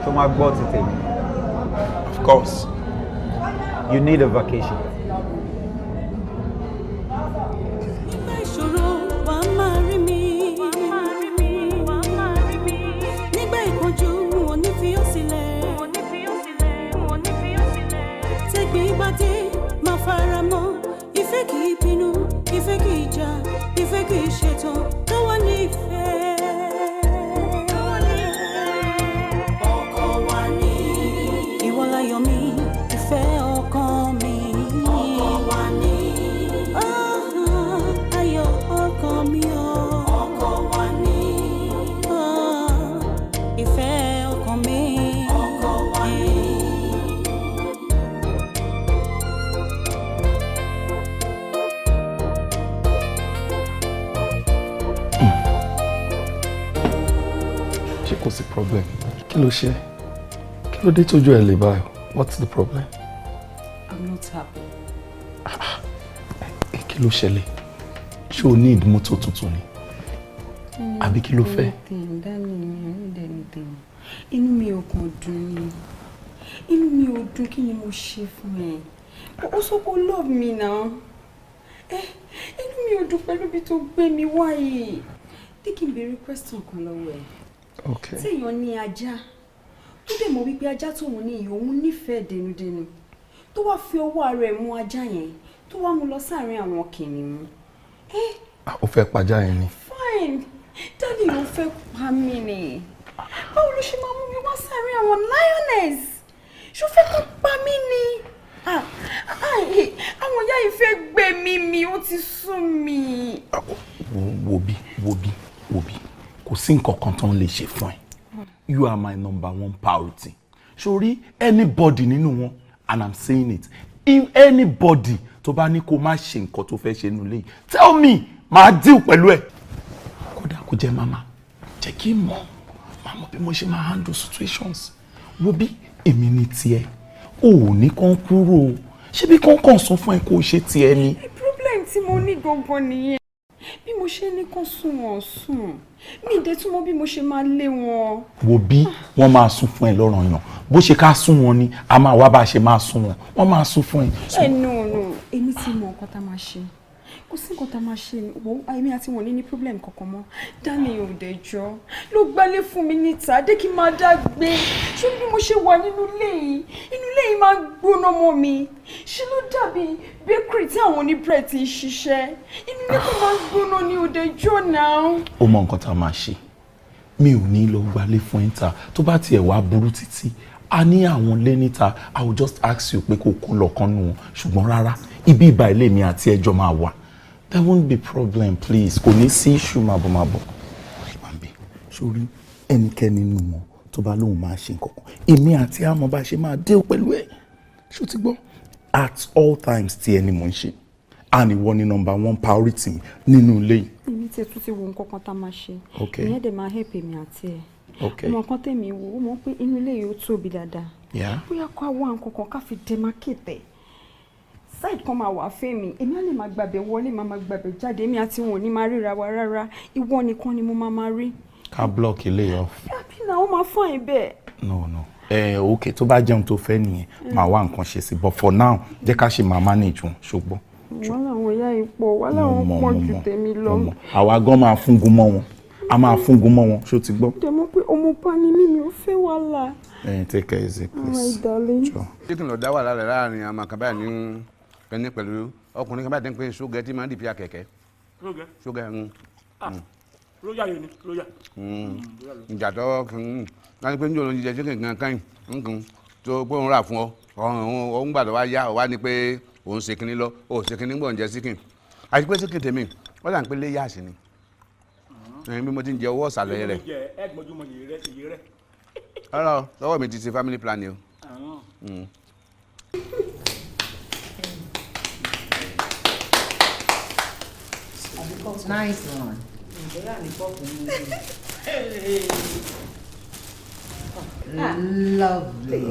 Ṣo máa gbọ́ ti tèmi. Of course. You need a vacation. Nígbà ìṣòro wà á máa rí mi. Nígbà ìpọ́njú wọn ní fi ó sílẹ̀. Tẹ́gbìn bá dé máa fara mọ́. Ìfẹ́ kì í bínú, ìfẹ́ kì í jà, ìfẹ́ kì í ṣetán. Káwa ní ìfẹ́. Ọkọ wa ní. Ìwọ láyọ̀ mi, ìfẹ́ ọkàn mi. Ọkọ wa ní. Ayọ̀ ọkàn mi o. Ọkọ wa ní. Ìfẹ́ ọkàn mi. Ọkọ wa ní. Ṣé kò sí problem? Kí ló ṣe? Kí ló dé tójú ẹ lè báyọ̀? What's the problem? I'm not happy. Kí ló ṣẹlẹ̀? Ṣé o ní ìdímọ́tò tuntun ni? Àbí kí ló fẹ́? Inú mi ò kàn dùn ni. Inú mi ò dùn kí ni mo ṣe fún ẹ? Ó sọ pé ó love me now. Inú mi ò dùn pẹ̀lú ibi tó gbé mi wá yìí. Ní kí n béèrè question kan lọ́wọ́ ẹ. Okay. Tí èèyàn ní ajá tó dẹ̀ mọ̀ wípé ajá tóun ní òun nífẹ̀ẹ́ dẹnudẹnu tó wá fi ọwọ́ ara ẹ̀ mú ajá yẹn tó wá mú lọ sáàrin àwọn kìnìún. Ó fẹ́ pajá yẹn ni. Fine, Daddy ló fẹ́ pa mí ni. Báwo ló ṣe máa mú mi wá sáàrin àwọn lioness? Ṣó fẹ́ kó pa mí ni? Àwọn ìyá yìí fẹ́ gbẹ̀mí mi, ó ti sún mi. Wo bí. Kò sí nǹkan kan tó ń lè ṣe fún ẹ. You are my number one priority. Sori anybody nínú wọn, and I'm saying it, if anybody tó bá ní kó má ṣe nǹkan tó fẹ́ ṣe nínú ilé yìí, tell me, máa deal pẹ̀lú ẹ̀. Kódà kó jẹ́ mama, jẹ́ kí n mọ̀ bí mo ṣe máa handle situations. Wo bí èmi ní tiẹ̀, o ò ní kán kúrò. Ṣé bí kán sọ fún ẹ kó o ṣe tiẹ̀ ni? Problem tí mo ní gangan nìyẹn. Bí mo ṣe ní kán sùn wọ́n sùn, mi ì dé tún mọ̀ bí mo ṣe máa lé wọn. Wo bí wọ́n máa sún fún ẹ lọ́rọ̀ yàn, bó ṣe ká sún wọn ni a máa wá bá a ṣe máa sún wọn, wọ́n máa sún fún ẹ. No, èmi ti mọ nǹkan tá a máa ṣe. Kò sí nǹkan tá a máa ṣe. Wo èmi àti wọn ní problem kankan mọ́. Dani ò dẹjọ́ ló gbálé fún mi níta, dé kí n máa dá gbé. Ṣé bí mo ṣe wà nínú ilé yìí máa gbóná mọ́ mi. Ṣé ló dàbí bakery tí àwọn oníbread ti ń ṣiṣẹ́. Inú ilé tó máa gbóná ní òdẹjọ́ náà. Ó mọ nǹkan tá a máa ṣe. Mi ò ní lọ gbálé fún ìta tó bá tiẹ̀ wá burú títí. A ní àwọn ilé níta, I will just ask you pé kó kó lọ kan nù wọn. Ṣùgbọ́n rárá, ibi ìbà ilé mi àti ẹjọ́ máa wà. There won't be problem, please. Kò ní sí issue máa bọ̀. Ìwàmbé, sórí ẹnikẹ́ni nínú wọn tó bá lóun máa ṣe nǹkan kan. Èmi àti àmọ́ bá ṣe máa deal pẹ̀lú ẹ̀. Ṣó ti gbọ́? At all times tí ẹni mò ń ṣe. And ìwọ ni number one priority mi nínú ilé yìí. Èmi tí ẹ tún ti wo nǹkan kan tá a máa ṣe. Okay. Ìyẹn dẹ̀ máa help èmi àti ẹ̀. Okay. Ọmọ kan tèmi wò ó mọ̀ pé inú ilé yìí ó tóbi dáadáa. Yeah. Bóyá kó àwọn nǹkan kan ká fi demarcate ẹ̀. Side kan máa wà fẹ́mi, èmi á lè máa gbàbẹ̀ wọlé, máa gbàbẹ̀ jáde, èmi àti wọn ò ní máa ríra wa rárá. Ìwọ nìkan ni mo máa rí. Ká block ilé off. Happy na ó máa fún ẹ bẹ́ẹ̀. No. Okay, tó bá jẹun tó fẹ́ nìyẹn, màá wá nǹkan ṣe sí. But for now, jẹ́ ká ṣe máa manage wọn, ṣùgbọ́n. Wọ́n làwọn ìyá yìí pọ̀, wọ́n làwọn pọ̀ ju tèmi lọ. Àwa gan máa fúngun mọ́ wọn. A máa fúngun mọ́ wọn, ṣó ti gbọ́? Dẹ̀mọ́ pé ọmọ bá ní mímí ó fẹ́ wàhálà. Take care easy, please. All right, darling. Ṣé kí n lọ dá wà lálẹ́ láàrin àmọ́ kan báyìí ní kẹ́ni pẹ̀lú ọkùnrin kan báyìí tí ń pè ṣógẹ́ tí máa ń dìpí akẹ̀kẹ́. Ṣógẹ́. lóyà yìí ni lóyà. ìjà tó láti pé níjọ́ ló ń jíjẹ chicken gan kan nǹkan tó pé òun rà fún ọ òun gbàdọ̀ wá yá ọ wá ní pé òun ṣe kinní lọ ó ṣe kinní gbọ̀n jẹ chicken àti pé chicken tèmi wọ́n dà ń pé léyà sí ni bí mo ti ń jẹ owó ọ̀sàlẹ̀ rẹ̀. ọ̀rọ̀ lọ́wọ́ mi ti ṣe family planning o. Nice one. Lovely.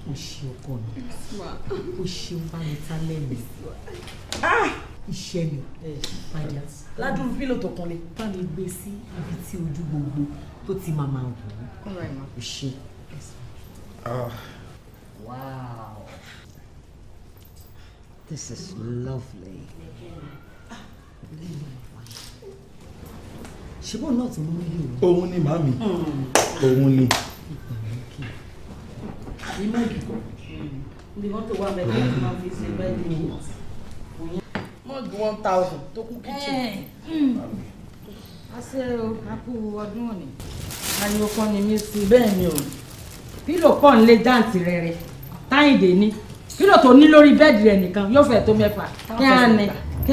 O ṣe ọkọ mi, o ṣeun bá mi ta lẹ́nu. Iṣẹ́ mi, padà. Ládùúgbò pílò tó kan lé. Bá mi gbé sí ibi tí ojú gbogbo tó ti máa máa wò ó. O ṣe. Wow. This is lovely. Ṣé bọ́ọ̀ náà ti mú nílé o? Òun ni màmí. Òun ni. Ibi mọ́tò wà bẹ́ẹ̀ tó máa fi ṣe bẹ́ẹ̀ ni. Mọ́ọ̀gù 1000 tó kún kitchen. Àṣẹ o, a kú ọdún òní. Ariwo kan ni mí sí. Bẹ́ẹ̀ ni o. Pílò pọ̀ ń lé jáǹtì rẹ̀rẹ̀. Táyìndé ní. Pílò tó ní lórí bẹ́ẹ̀dì rẹ̀ nìkan yóò fẹ́ tó mẹ́fà. Kí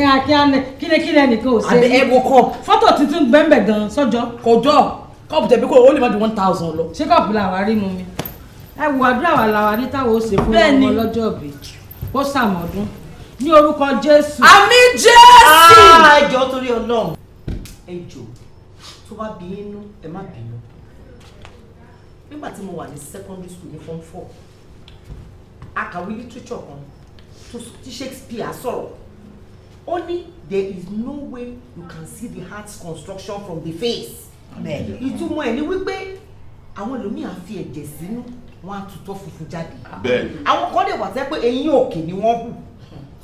á ní kíni nìkan ò ṣe. Àbẹ̀ ẹ̀wọ̀ kọ́ọ̀pù. Fọ́tò tuntun gbẹ́mbẹ̀ gan sọ́jọ́. Kò jọ kọ́ọ̀pù tẹ̀bí kò ó lè má ju 1000 lọ. Ṣé kọ́ọ̀pù làwà rí mu mi? Ẹ wo àdúrà wà làwà ní táwọn ó ṣe fún ọmọ lọ́jọ́ òbí. Ó ṣàmọ̀dún. Ní orúkọ Jésù. Àmín Jésù. Ẹ jọ̀ọ́ torí Ọlọ́run. Ẹ jọ̀ọ́ tó bá bí inú ẹ má bínú. Nígbà tí mo wà ní secondary school ní form 4, a kàwé literature kan tí Shakespeare sọ̀rọ̀. Ó ní there is no way you can see the heart's construction from the face. Ìtumọ̀ ẹ̀ ni wípé àwọn ẹlòmíà fi ẹ̀jẹ̀ sínú wọn á tutọ́ funfun jáde. Àwọn kan lè wà tẹ́ pé eyín òkè ni wọ́n hù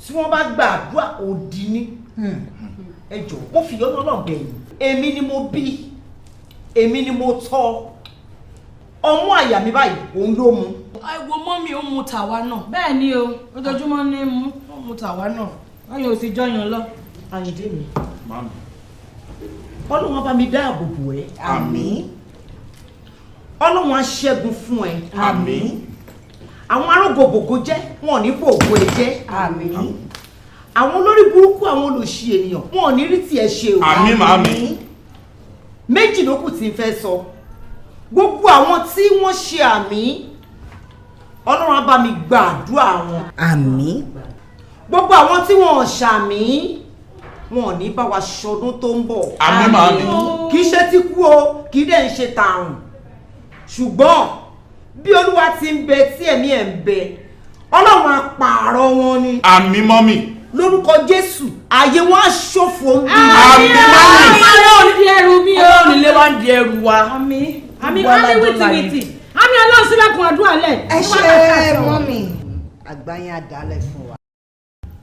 tí wọ́n bá gba àdúrà òdì ní. Ẹ jọ̀ọ́ mo fi yọ́nú Ọlọ́run bẹ̀yìn. Èmi ni mo bí, èmi ni mo tọ́. Ọmú àyà mi báyìí òun ló mu. Ẹ wo mọ́mí ó mu tàwa náà. Bẹ́ẹ̀ ni o, ojoojúmọ́ ní mú ó mu tàwa náà. Wọ́n yóò sì jọyàn lọ. Àyìndé mi. Màmí. Ọlọ́run bá mi dáàbò bò ẹ́. Àmín. Ọlọ́run á ṣẹ́gun fún ẹ. Àmín. Àwọn arógòbògò jẹ́ wọn ò ní bògò ẹ jẹ́. Àmín. Àwọn olórí burúkú àwọn olòṣì ènìyàn wọn ò ní rí tiẹ̀ ṣe o. Àmín màmí. Méjì ló kù tí n fẹ́ sọ. Gbogbo àwọn tí wọ́n ṣe àmì Ọlọ́run á bá mi gba àdúrà wọn. Àmín. Gbogbo àwọn tí wọn ò ṣàmì wọn ò ní bá wa ṣọdún tó ń bọ̀. Àmín màmí. Kì í ṣe ti kú o, kì í dẹ̀ ń ṣe tààrùn. Ṣùgbọ́n bí Olúwa ti ń bẹ tí ẹ̀mí ẹ̀ ń bẹ, Ọlọ́run á pààrọ̀ wọn ni. Àmín mọ́mì. Lórúkọ Jésù, ààyè wọn á ṣòfò ń bí. Àmín mọ́mì. Ọlọ́run di ẹrù mi o. Ọlọ́run ilé wa ń di ẹrù wa. Àmín. Àmín wìtìwìtì. Àmín Ọlọ́run sílẹ̀kùn àdúrà lẹ̀. Ẹ ṣe mọ́mì. Àgbáyé àdálẹ̀ fún wa.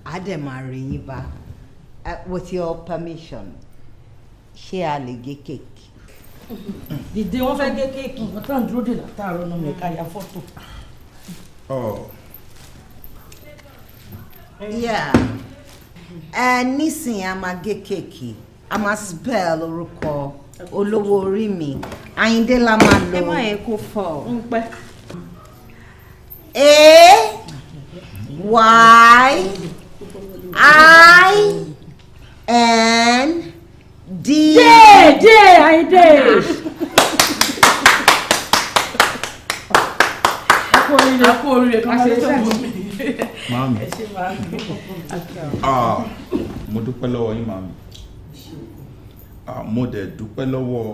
A dẹ̀ máa rí yín bá. With your permission, ṣé a lè gé kéèkì? Dìde wọ́n fẹ́ gé kéèkì. Wọ́n tán dúró dè látàárọ̀ náà mẹ́ka ya fọ́tò. Yeah. Nísìnyí a máa gé kéèkì. A máa spell orúkọ olówó orí mi. Àyìndé la máa lò. Ẹ má yẹ kó fọ́. Ń pẹ́. AYIND. Àyìndé. Akú oríire kan ṣe é Màmí. Ẹ ṣe màmí. Mo dúpẹ́ lọ́wọ́ yín màmí. Mo dẹ̀ dúpẹ́ lọ́wọ́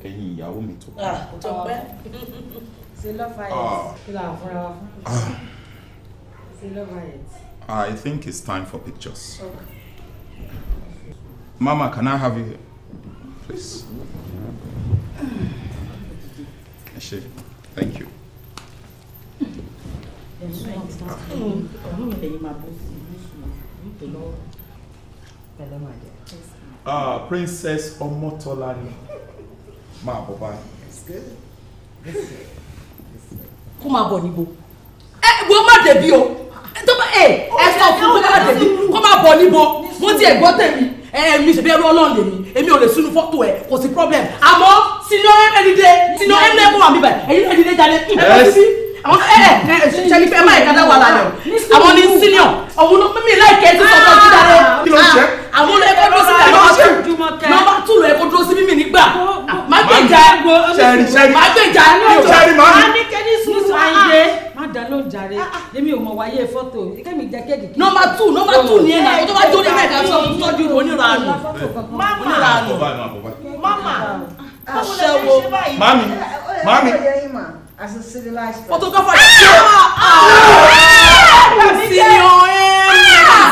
ẹ̀yin ìyàwó mi tó kù. Tó pẹ́. Ṣé lọ́fà yẹn? Kí là ń fúnra wa fún? Ṣé lọ́fà yẹn? I think it's time for pictures. Mama, can I have you here? Please. Thank you. Princess Omotolani. Ma, bye-bye. It's good. kó máa bọ̀ níbo gbọ́ má débi o tó bá ẹ sọ fún kó má débi kó má bọ̀ níbo mo ti ẹ̀ gbọ́ tèmi mi ṣe bí ẹrú ọlọ́run lèmi èmi ò lè sínú fọ́tò ẹ̀ kò sí problem àmọ́ sínú ẹ̀ẹ́dìdẹ sínú ẹ̀ẹ́dìdẹ wà mí báyìí ẹ̀yin ẹ̀ẹ́dìdẹ jáde ẹ̀ sí àwọn ṣe ní fẹ́ máa ìkádà wà lálẹ́ o àwọn ní senior òun ló mímí láìkẹ́ ti sọ̀tọ̀ sí dáre àwọn olè kó dúró sí nọ́mbà 2 rẹ̀ kó dúró sí mímí nígbà má gbèjà má gbèjà má ní kẹ́ni sùn àìdè má dá ló ń jàre èmi ò mọ̀ wáyé fọ́tò kẹ́mi jẹ́ kéèkì. nọ́mbà 2 ní ẹ̀nà tó bá jó ní mẹ́ta tó tọ́jú onírànù. Mama aṣẹ́wó mami. As a civilized photographer sí ọ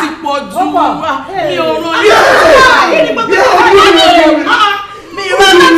ti pọ̀ jù mi ò rán yín mi ò rán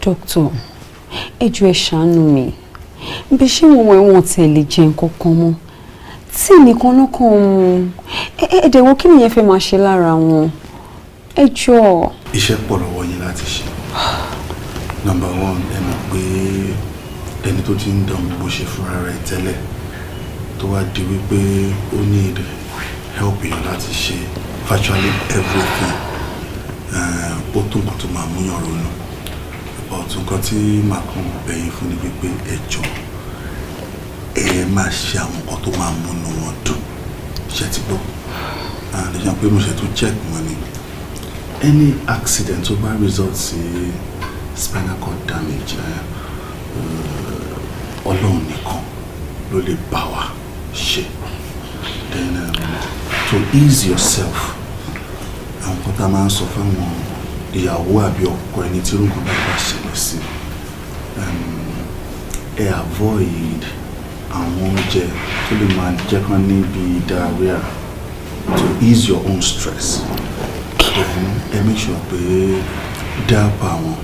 Doctor, ẹ jọ̀ọ́ ẹ ṣàánú mi. Bí ṣé wọn wọ́n tẹ̀lé jẹ nǹkan kan mọ́. Tí nìkan lọ́kàn wọn. Ẹ̀dẹ̀wọ̀ kí nìyẹn fẹ́ máa ṣe lára wọn? Ẹ jọ̀ọ́. Iṣẹ́ pọ̀ lọ́wọ́ yín láti ṣe. Number 1, ẹ mọ̀ pé ẹni tó ti ń dán gbogbo ṣe fúnra rẹ̀ tẹ́lẹ̀ tó wá di wípé ó need help yín láti ṣe virtually everything. Ó tó nǹkan tó máa múyàn ronú. Ọ̀tún nǹkan tí màá kàn bẹ̀yìn fún ni wípé ẹ jọ̀ọ́ ẹ máa ṣe àwọn nǹkan tó máa múnú wọn dùn. Ṣé ti gbọ́? Àlejò pé mo ṣe tún check wọn ni. Any accident tó bá result sí spinal cord damage, Ọlọ́run nìkan ló lè bá wa ṣe. Then to ease yourself, àwọn kan tá a máa ń sọ fáwọn ìyàwó àbí ọkọ ẹni tí orúkọ bá bá ṣẹlẹ̀ sí, ẹ avoid àwọn oúnjẹ tó lè máa jẹ́ kán níbi diarrhea to ease your own stress. Then ẹ make sure pé dáàbò àwọn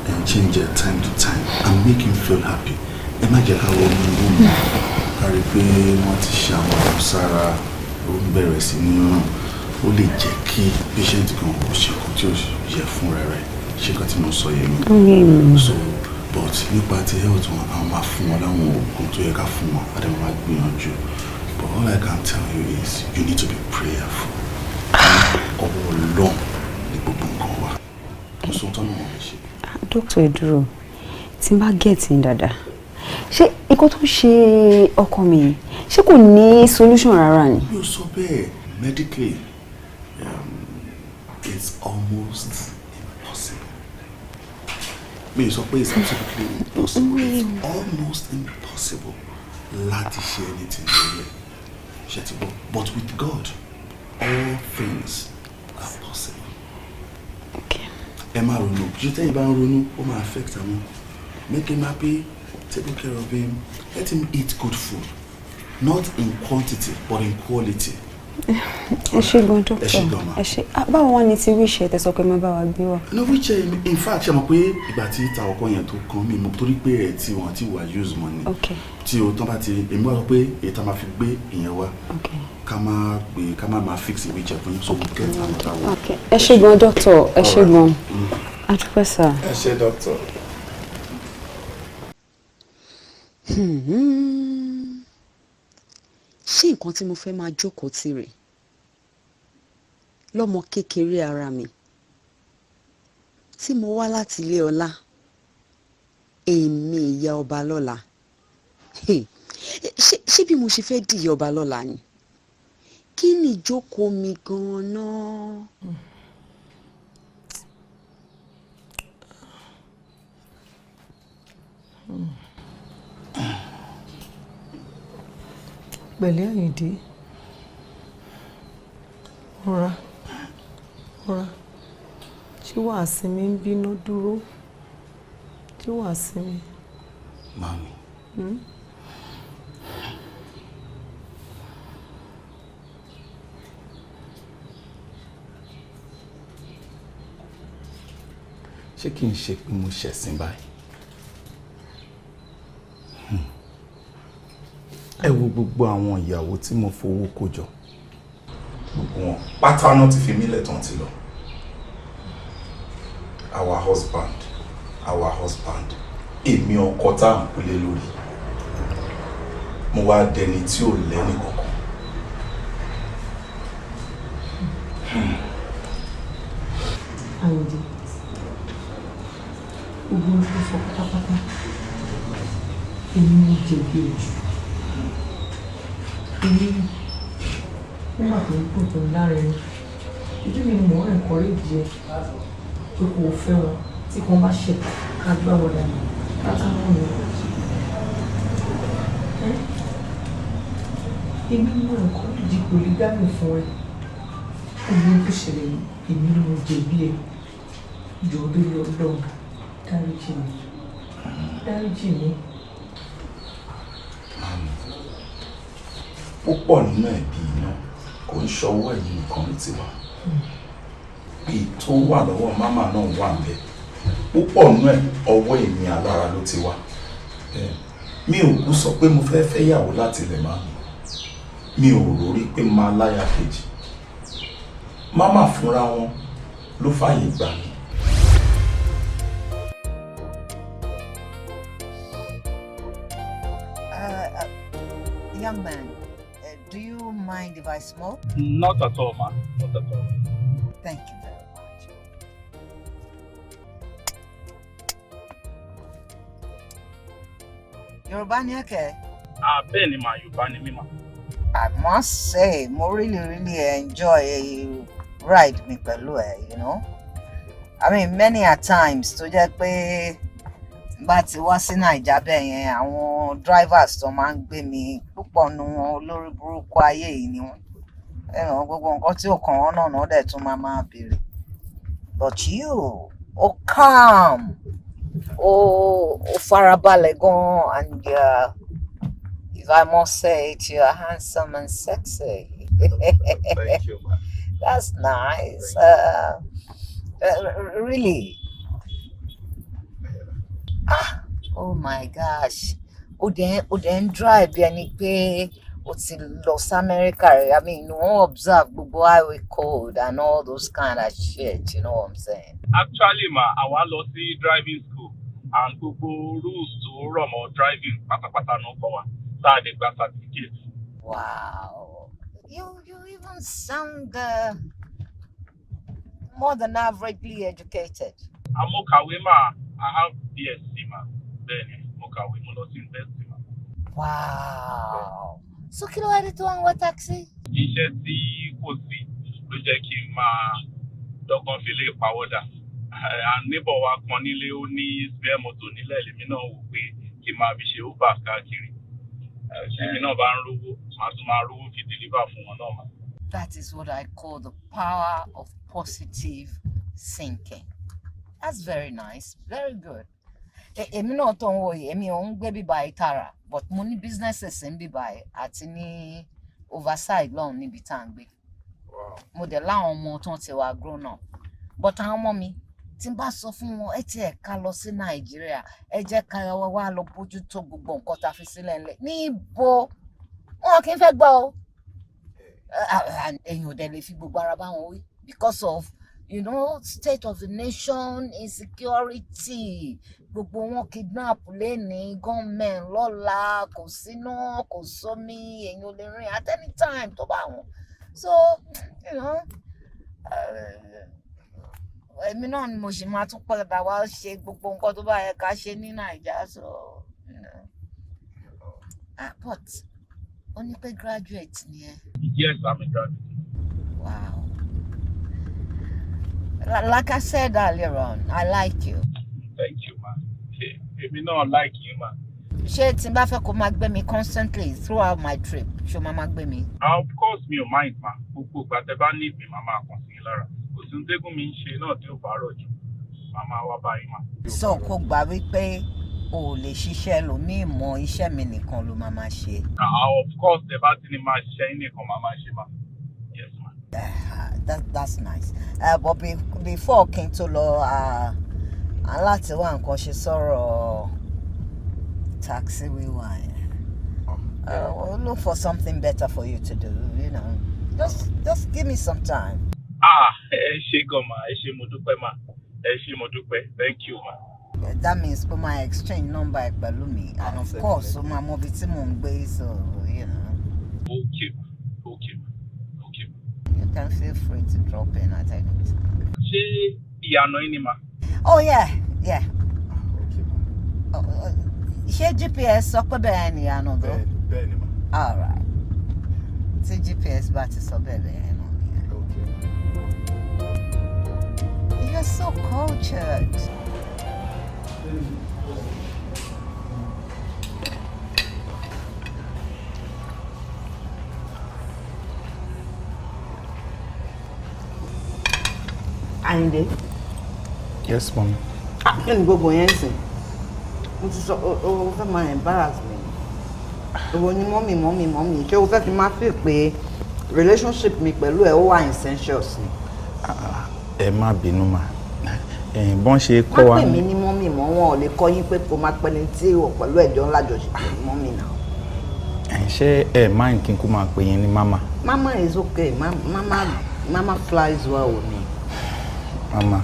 and change it time to time and make him feel happy. Ẹ má jẹ́ ká wọ́n mú un mú kárí pé wọ́n ti ṣe àwọn ọ̀rọ̀ sára ó ń bẹ̀rẹ̀ sí ní ràn. Ó lè jẹ́ kí patient kan kò ṣe nǹkan tí ó yẹ fún rẹ̀ ṣe nǹkan tí mo sọ yẹn mi. So but nípa ti health wọn àwọn máa fún wọn láwọn oògùn tó yẹ ká fún wọn àdéhùn máa gbìyànjú. But all I can tell you is you need to be prayerful. Ọwọ́ Ọlọ́run ní gbogbo nǹkan wa. Kò sóhun tó náà wọ́n lè ṣe. Dókítà ẹ dúró tí n bá gẹ̀ẹ́tì ń dáadáa ṣé nǹkan tó ṣe ọkọ mi ṣé kò ní solution rárá ni. Yóò sọ bẹ́ẹ̀ medically. It's almost impossible. Me so it's absolutely impossible. It's almost impossible láti ṣe anything really. But with God, all things are possible. Okay. Ẹ máa ronú. Ju tẹ́yìn bá ń ronú, ó máa affect àwọn. Make him happy, take care of him, let him eat good food. Not in quantity, but in quality. Ẹ ṣé gan doctor. Ẹ ṣé. Báwo wá ní ti wheelchair tẹ́ sọ pé má bá wa gbé wá. No wheelchair in fact ṣe mọ̀ pé ìgbà tí ta ọkọ yẹn tó kàn mí mo torí pé ẹ tí wọ́n ti wà use money. Okay. Tí o tán bá ti èmi wá sọ pé èyí tá máa fi gbé ìyẹn wá. Okay. Ká máa fix wheelchair fún yín so we get another one. Okay. Ẹ ṣé gan doctor. Ẹ ṣé gan. A dúpẹ́ sà. Ẹ ṣé doctor. Ṣé nǹkan tí mo fẹ́ máa jókòó tì rè lọ́mọ kékeré ara mi tí mo wá láti ilé ọlá èmi ìyá ọba lọ́la ṣé bí mo ṣe fẹ́ di ìyá ọba lọ́la ni kí ni ìjókòó mi gan-an. Pẹ̀lẹ́ Àyìndé wàá sinmi ń bínú dúró tí wàá sinmi. Mami. Ṣé kí n ṣe pé mo ṣẹ̀sìn báyìí? Ẹ wo gbogbo àwọn ìyàwó tí mo fowó kó jọ. Gbogbo wọn pátá náà ti fi mí lẹ̀ tán ti lọ. Our husband. Èmi ọkọ tá à ń pélé lórí. Mo wá dẹni tí ò lẹ́ni kankan. Àyìndé, gbogbo oṣù sọ pátápátá, èmi mo jẹ̀bi ojú. Èmi nígbà tó ń pò tó ń lára ẹni, ojú mi mọ̀ ọ́ encourage ẹ pé kò fẹ́ wọn tí kan bá ṣe ká gbá wọn dànù ká wọn lọ. Èmi mọ̀ encourage polygamy fún ẹ. Ohun tó ṣẹlẹ̀ yìí, èmi ni mo jẹ̀bi ẹ. Jọ̀ọ́ lórí Ọlọ́run, dáríjì mi. Púpọ̀ nínú ẹ̀bí iná kò ń ṣọwọ́ ẹ̀yìn nìkan ní tiwa. Bí tó wà lọ́wọ́ mámà náà wà ń bẹ̀. Púpọ̀ nínú ẹ̀ ọwọ́ èmi alára ló ti wá. Mi ò kú sọ pé mo fẹ́ fẹ́yàwó láti ilẹ̀ màmí. Mi ò rórí pé máa láya kejì. Mámà fúnra wọn ló fààyè gbà mí. Young man, do you mind if I smoke? Not at all, ma. Not at all. Thank you very much. Yoruba ni eke? Bẹ́ẹ̀ ni ma, Yorùbá ni mí ma. I must say, mo really enjoy ride mi pẹ̀lú ẹ, you know. I mean, many a times tó jẹ́ pé bá ti wá sí Naija bẹ́ẹ̀ yẹn, àwọn drivers tó máa ń gbé mi púpọ̀ nu wọn olórí burúkú ayé yìí ni wọ́n. Gbogbo nǹkan tí ò kàn wọ́n náà dẹ̀ tún máa béèrè. But you, calm, farabalẹ̀ gan, and if I must say it, you're handsome and sexy. Thank you, ma. That's nice. Really. Oh my gosh. O dẹ̀ drive bí ẹni pé o ti lọ sí America. I mean, you won't observe gbogbo highway code and all those kind of shit, you know what I'm saying? Actually, ma, àwa lọ sí driving school and gbogbo rules tó rọ̀ mọ́ driving pátápátá náà kọ́ wa. Tá a lè gba certificate. Wow. You even sound more than averagely educated. Mo kàwé ma, I have BSc ma. Bẹ́ẹ̀ni, mo kàwé, mo lọ sí university ma. Wow. So kí ló wá dé tó wá ń wá taxi? Iṣẹ́ tí kò sí ló jẹ́ kí n máa dọ́gbọ́n fi lè pawọ́dà. Neighbor wa kan nílé ó ní spare motor nílẹ̀ lèmi náà wò pé kí n máa fi ṣe Uber káàkiri. Èmi náà bá ń rówó, màá tún máa rówó fi deliver fún wọn náà ma. That is what I call the power of positive thinking. That's very nice, very good. Èmi náà tó ń wò yìí, èmi ò ń gbé bíbá ìtara, but mo ní businesses ń bíbá ẹ̀ àti ní overside lọ́hùn níbi tá à ń gbé. Mo dẹ̀ láwọn ọmọ tó ti wà grown up. But àwọn ọmọ mi, tí n bá sọ fún wọn, ẹ ti ẹ̀ ká lọ sí Nàìjíríà, ẹ jẹ́ ká wá lọ bójú tó gbogbo nǹkan tá a fi sílẹ̀ ńlẹ̀. Níbo wọn kì í fẹ́ gbọ́ o. Ẹ̀yin ò dẹ̀ lè fi gbogbo ara bá wọn wí because of, you know, state of the nation, insecurity. Gbogbo wọn kidnap lẹ́ni, gunmen lọ́la, kò síná, kò sómi, èyàn ò lè rìn at any time tó bá wọn. So, you know, èmi náà ni mo ṣì máa tún padà wá ṣe gbogbo nǹkan tó bá yẹ ká ṣe ní Naija, so, you know. But, ó ní pé graduate ni ẹ. Yes, I'm a graduate. Wow. Like I said earlier on, I like you. Thank you, ma. Èmi náà like you, ma. Ṣé tí n bá fẹ́ kó máa gbé mi constantly throughout my trip, ṣó máa gbé mi? Of course, mi ò mind, ma. Gbogbo ìgbà tẹ́ bá need mi, màá máa kàn sí i lára. Kò sí ohun tẹ́gùn mi ń ṣe náà tí ó bá rọ̀ jù. màmá wa báyìí mà. sọ kó gbà wípé o ò lè ṣiṣẹ́ lómi ìmọ̀ iṣẹ́ mi nìkan ló máa ṣe. Of course the bá ti ní máa ṣiṣẹ́ yín nìkan màmá ṣe mà. Yes ma. That's nice. But before kí n tó lọ aláti wá nǹkan ṣe sọ̀rọ̀ taxi wíwá yẹn. We'll look for something better for you to do, you know. Just give me some time. Ẹ ṣé gan ma, ẹ ṣé mo dúpẹ́ ma, ẹ ṣé mo dúpẹ́, thank you ma. That means put my exchange number pẹ̀lú mi, and of course, so my mobile tí mò ń gbé, so you know. Okay. You can feel free to drop in at any time. Ṣé ìyànà yín ni ma? Oh yeah. Ṣé GPS sọ pé bẹ́ẹ̀ ni ìyànà tó? Bẹ́ẹ̀ ni ma. All right. Tí GPS bá ti sọ bẹ́ẹ̀ bẹ́ẹ̀ náà nìyẹn. You're so cultured. Àyìndé. Yes mom. Kí ni gbogbo yẹn sìn? Mo ti sọ o fẹ́ máa embarrass me. Owó ni mọ́mì ṣé o fẹ́ fi máa fi pé relationship mi pẹ̀lú ẹ̀ ó wà incestuous ni. Ẹ má bínú mà. Bọ́n ṣe kọ́ wa. Má pè mí ní mọ́mì mọ́ wọn ò lè kọ́ yín pé kó máa pẹ́ ní tí ò pẹ̀lú ẹ̀jọ́ ńlá jọ̀ṣẹ̀ mọ́mì náà. Ṣé ẹ máa ń kí n kó máa pè yín ní mama? Mama is okay. Mama flies well with me. Mama.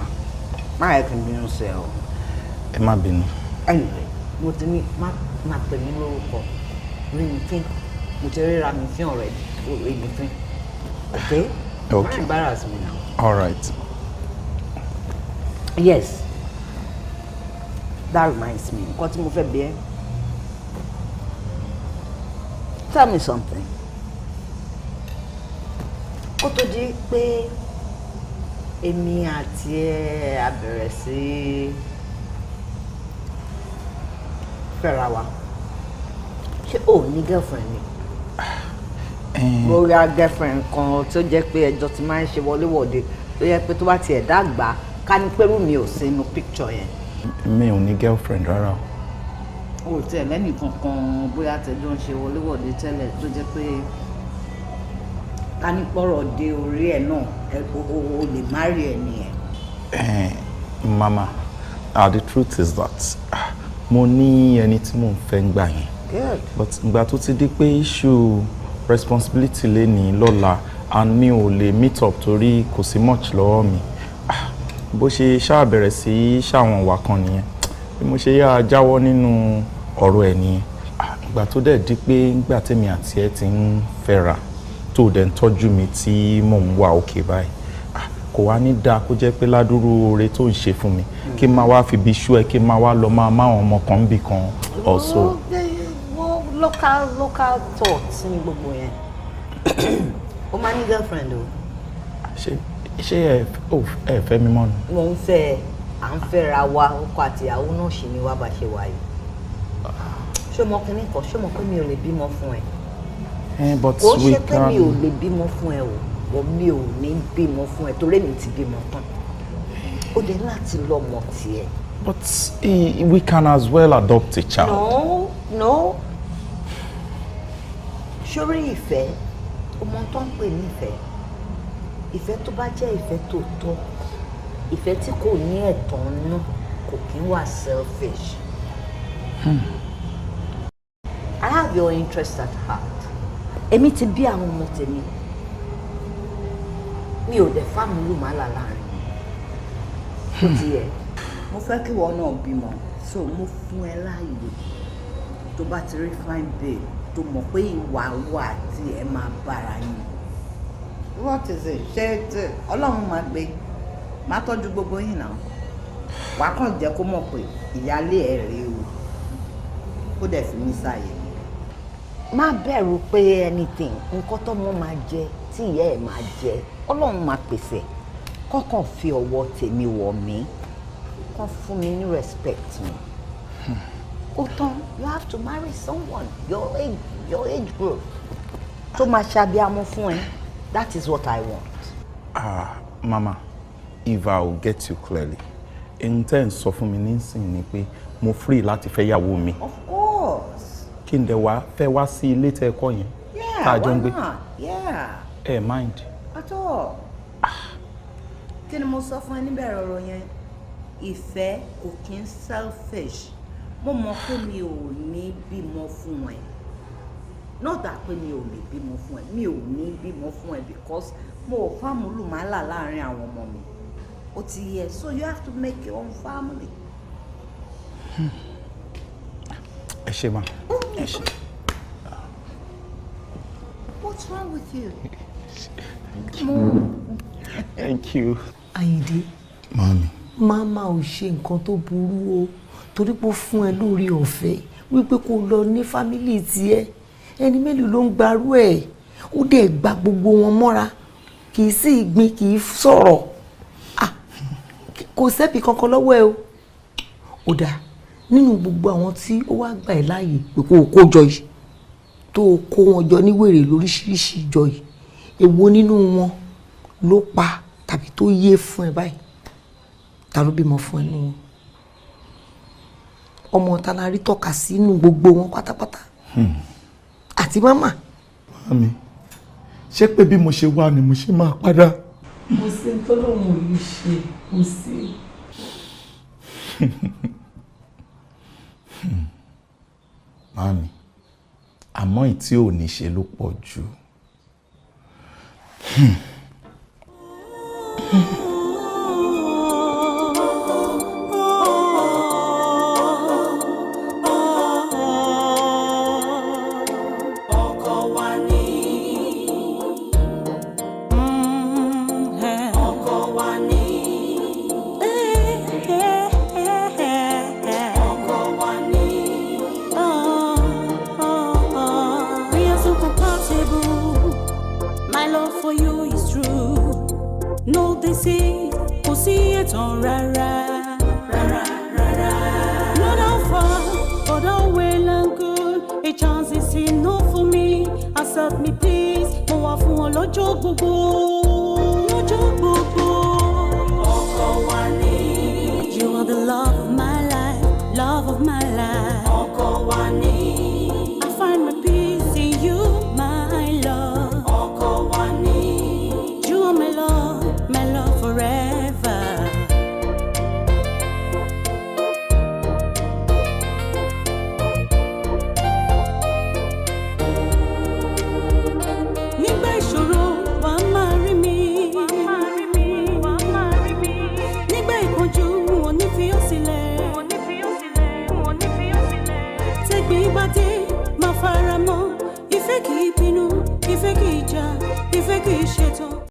Má yẹ kí n bínú sí ẹ o. Ẹ má bínú. Anyway, mo ti ní má pè mí lórúkọ rí mi fín. Mo ti ríra mi fín already. Rí mi fín. Okay? Okay. Má embarrass me now. All right. Yes. That reminds me. Nǹkan tí mo fẹ́ bi ẹ́. Tell me something. Kó tó di pé èmi àti ẹ a bẹ̀rẹ̀ sí fẹ́ra wa. Ṣé o ní girlfriend ni? Mo ra girlfriend kan tó jẹ́ pé ẹjọ́ ti máa ń ṣe wọléwọ̀de tó yẹ pé tó bá tiẹ̀ dàgbà ká ní pẹ́rù mi ò sí inú picture yẹn. Mi ò ní girlfriend rárá. O tẹ̀ lẹ́nì kankan bóyá tẹ̀jọ́ ń ṣe wọléwọ̀de tẹ́lẹ̀ tó jẹ́ pé ká ní pọ̀rọ̀ dé orí ẹ̀ náà o lè má rí ẹ̀ nìyẹn. Mama, the truth is that mo ní ẹni tí mò ń fẹ́ gbà yẹn. Good. But ìgbà tó ti di pé issue responsibility lé ní lọ́la and mi ò lè meet up torí kò sí much lọ́wọ́ mi. Bó ṣe ṣáà bẹ̀rẹ̀ sí ṣàwọn ìwà kan nìyẹn. Bí mo ṣe yá jáwọ́ nínú ọ̀rọ̀ ẹ̀ nìyẹn. Ìgbà tó dẹ̀ di pé ìgbà tèmi àti ẹ ti ń fẹ́ra tó dẹ̀ ń tọ́jú mi tí mò ń wà òkè báyìí. Kò wá ní dáa kó jẹ́ pé ládùúrú oore tó ń ṣe fún mi kí n máa wá fi bí ṣú ẹ kí n máa wá lọ máwọn ọmọ kan bì kan also. Local thoughts ní gbogbo yẹn. O máa ní girlfriend o. Ṣé ẹ fẹ́ mi mọ́ ni? Mo ń fẹ́ à ń fẹ́ra wa ọkọ àti ìyàwó náà ṣì ní wá bá ṣe wà yìí. Ṣé mo kí ní kan ṣé mo pé mi ò lè bímọ fún ẹ? But kò we ṣe pé mi ò can. lè bímọ fún ẹ o mi ò ní bímọ fún ẹ torí mi ti bímọ tán. Ó dé láti lọ́mọ tiẹ̀. But we can as well adopt a child. No. Ṣorí ìfẹ́, ọmọ tó ń pè ní ìfẹ́ tó bá jẹ́ ìfẹ́ tó tọ́, ìfẹ́ tí kò ní ẹ̀tàn nínú kò kí ń wà selfish. I have your interest at heart. Èmi ti bí àwọn ọmọ tèmi. Mi ò dẹ̀ fámìlì màálà láàrin mi. Ó ti yẹ. Mo fẹ́ kí ìwọ náà bímọ, so mo fún ẹ láàyè tó bá ti rí fine babe tó mọ̀ pé ìwà wà tí ẹ máa bára yín. What is it? Ṣé Ọlọ́run máa gbé? Máa tọ́jú gbogbo yín náà. Wàá kàn jẹ́ kó mọ̀ pé ìyálé ẹ̀ rèé o. Kó dẹ̀ fi mí sáyé. Má bẹ̀rù pé anything nǹkan tó mọ́ máa jẹ tí ìyá ẹ̀ máa jẹ Ọlọ́run máa pèsè. Kọ́kàn fi ọwọ́ tèmi wọ̀ mí. Kàn fún mi ní respect mi. Otan, you have to marry someone your age group. Tó máa ṣàbíamọ fún ẹ. That is what I want. Mama, if I will get you clearly, Ẹ̀yin tẹ́ ń sọ fún mi nísìnyí ni pé mo free láti fẹ́ ìyàwó mi. Of course. Kí n dẹ̀ wá fẹ́ wá sí ilé tẹ́ ẹ kọ́ yẹn. Yeah, Tá a jọ ń why gbé. not? Yeah. Ẹ mind. At all. Kí ni mo sọ fún ẹ níbẹ̀rẹ̀ ọ̀rọ̀ yẹn? Ìfẹ́ kò kí ń selfish. Mo mọ̀ pé mi ò ní bímọ fún ẹ. Not that pé mi ò lè bímọ fún ẹ. Mi ò ní bímọ fún ẹ because mo ò fámúlùmálà láàrin àwọn ọmọ mi. Ó ti yẹ, so you have to make your own family. Ẹ ṣé ma. Ẹ ṣé. What's wrong with you? Thank you. Àyìndé. Mami. Màmá ò ṣe nǹkan tó burú o torí pé ó fún ẹ lórí ọ̀fẹ́ wípé kó lọ ní fámílì tiẹ̀ ẹni mélòó ló ń gbarú ẹ̀ ó dẹ̀ gba gbogbo wọn mọ́ra kì í sí ìgbín kì í sọ̀rọ̀ kò sẹ́bi kankan lọ́wọ́ ẹ o ó dáa nínú gbogbo àwọn tí ó wá gbà ẹ́ láàyè pé kó o kó jọ yìí tó o kó wọn jọ ní wèrè lóríṣiríṣi jọ yìí èwo nínú wọn ló pa tàbí tó yé fún ẹ báyìí ta ló bímọ fún ẹ nínú wọn ọmọ ta la rí tọ́ka sí inú gbogbo wọn pátápátá àti màmá. Mami ṣé pé bí mo ṣe wá ni mo ṣe máa padà. mo ṣe ń tọ́lọ́mù yìí ṣe mo ṣe. Mami àmọ́ ìtí ò ní ṣe ló pọ̀ jù. You are the love of my life, love of my life. I find my peace in you, my love. You are my love forever. Nígbà ìṣòro wàá máa rí mi. Nígbà ìpọ́njú wọn ò ní fi ọ́ sílẹ̀. Tẹ́gbìn bá dé máa fara mọ́. Ìfẹ́ kì í bínú, ìfẹ́ kì í jà, ìfẹ́ kì í ṣetán.